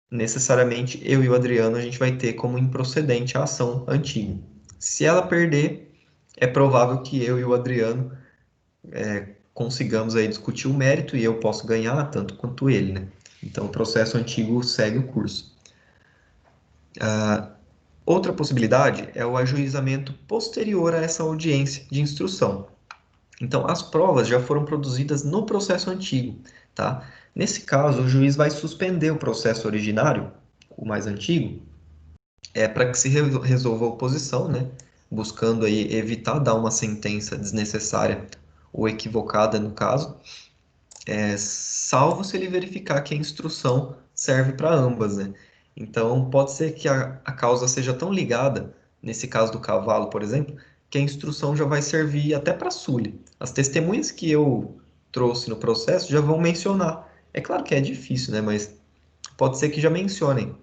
S1: necessariamente eu e o Adriano a gente vai ter como improcedente a ação antiga. Se ela perder, é provável que eu e o Adriano consigamos aí discutir o mérito e eu posso ganhar tanto quanto ele, né? Então, o processo antigo segue o curso. Outra possibilidade é o ajuizamento posterior a essa audiência de instrução. Então, as provas já foram produzidas no processo antigo, tá? Nesse caso, o juiz vai suspender o processo originário, o mais antigo, para que se resolva a oposição, né? Buscando aí evitar dar uma sentença desnecessária ou equivocada no caso, salvo se ele verificar que a instrução serve para ambas, né? Então, pode ser que a causa seja tão ligada, nesse caso do cavalo, por exemplo, que a instrução já vai servir até para a Sully. As testemunhas que eu trouxe no processo já vão mencionar. É claro que é difícil, né? Mas pode ser que já mencionem.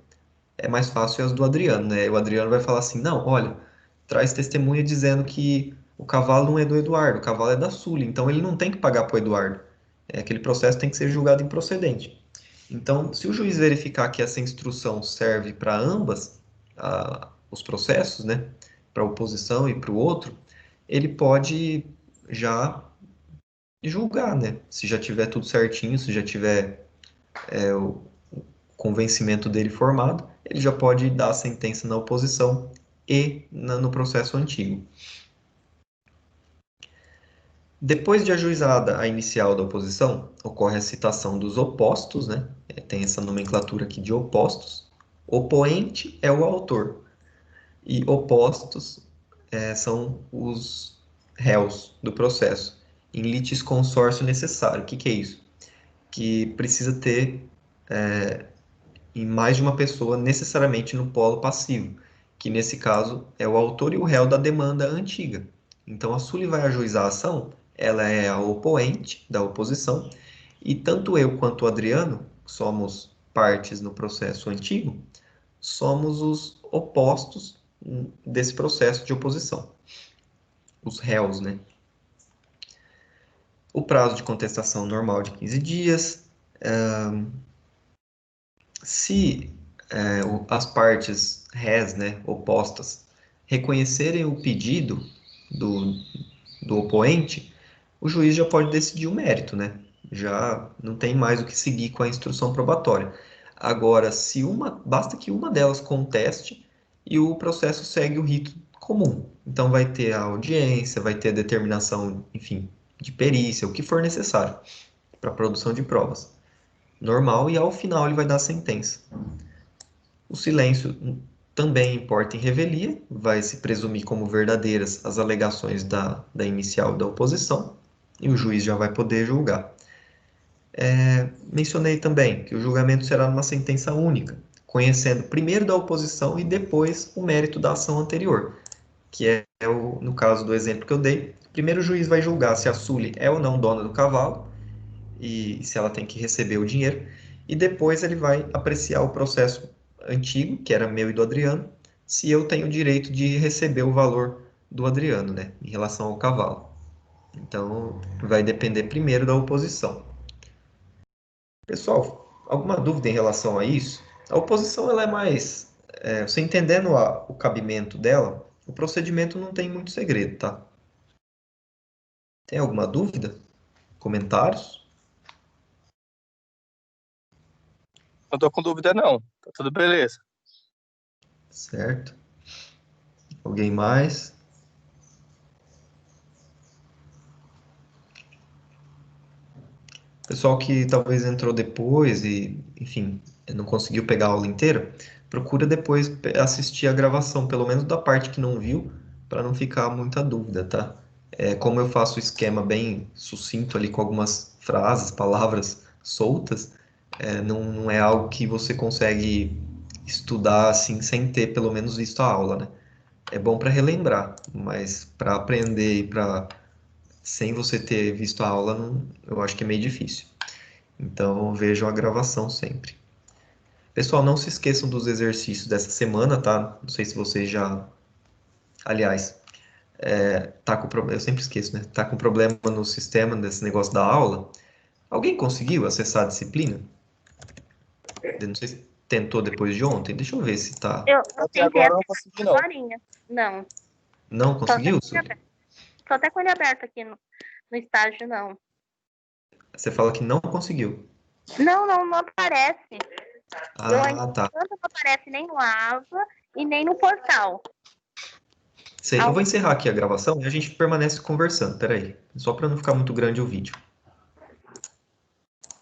S1: É mais fácil as do Adriano, né? O Adriano vai falar assim, não, olha, traz testemunha dizendo que o cavalo não é do Eduardo, o cavalo é da Sully, então ele não tem que pagar para o Eduardo. Aquele processo tem que ser julgado improcedente. Então, se o juiz verificar que essa instrução serve para ambas os processos, né, para a oposição e para o outro, ele pode já julgar, né? Se já tiver tudo certinho, se já tiver o convencimento dele formado, ele já pode dar a sentença na oposição e no processo antigo. Depois de ajuizada a inicial da oposição, ocorre a citação dos opostos, né? Tem essa nomenclatura aqui de opostos. Opoente é o autor e opostos são os réus do processo. Em litisconsórcio necessário. O que é isso? Que precisa ter em mais de uma pessoa necessariamente no polo passivo, que nesse caso é o autor e o réu da demanda antiga. Então a Sully vai ajuizar a ação, ela é a opoente da oposição, e tanto eu quanto o Adriano, que somos partes no processo antigo, somos os opostos desse processo de oposição, os réus, né? O prazo de contestação normal de 15 dias. Se as partes rés, né, opostas, reconhecerem o pedido do, do opoente, o juiz já pode decidir o mérito, né? Já não tem mais o que seguir com a instrução probatória. Agora, basta que uma delas conteste e o processo segue o rito comum. Então vai ter a audiência, vai ter a determinação, enfim, de perícia, o que for necessário para a produção de provas. Normal, e ao final ele vai dar a sentença. O silêncio também importa em revelia, vai se presumir como verdadeiras as alegações da inicial da oposição, e o juiz já vai poder julgar. Mencionei também que o julgamento será numa sentença única, conhecendo primeiro da oposição e depois o mérito da ação anterior, que no caso do exemplo que eu dei, primeiro o juiz vai julgar se a Sully é ou não dona do cavalo, e se ela tem que receber o dinheiro, e depois ele vai apreciar o processo antigo, que era meu e do Adriano, se eu tenho o direito de receber o valor do Adriano, né, em relação ao cavalo. Então, vai depender primeiro da oposição. Pessoal, alguma dúvida em relação a isso? A oposição ela é mais, você entendendo o cabimento dela, o procedimento não tem muito segredo, tá? Tem alguma dúvida? Comentários?
S3: Não tô com dúvida, não. Tá tudo beleza.
S1: Certo. Alguém mais? Pessoal que talvez entrou depois e, enfim, não conseguiu pegar a aula inteira, procura depois assistir a gravação, pelo menos da parte que não viu, para não ficar muita dúvida, tá? Como eu faço o esquema bem sucinto ali com algumas frases, palavras soltas, não é algo que você consegue estudar assim sem ter pelo menos visto a aula, né? É bom para relembrar, mas para aprender e para sem você ter visto a aula, eu acho que é meio difícil. Então, vejam a gravação sempre. Pessoal, não se esqueçam dos exercícios dessa semana, tá? Não sei se vocês já Aliás, eu sempre esqueço, né? Tá com problema no sistema desse negócio da aula. Alguém conseguiu acessar a disciplina? Eu não sei se tentou depois de ontem. Deixa eu ver se tá.
S5: Eu
S3: Até
S5: tentei
S3: agora eu não consegui, não.
S5: agorinha. Não.
S1: Não conseguiu,
S5: Tô até com ele aberto aqui no estágio, não.
S1: Você fala que não conseguiu.
S5: Não aparece.
S1: Tá.
S5: Não aparece nem no AVA e nem no portal.
S1: Eu vou encerrar aqui a gravação e a gente permanece conversando. Peraí, só para não ficar muito grande o vídeo.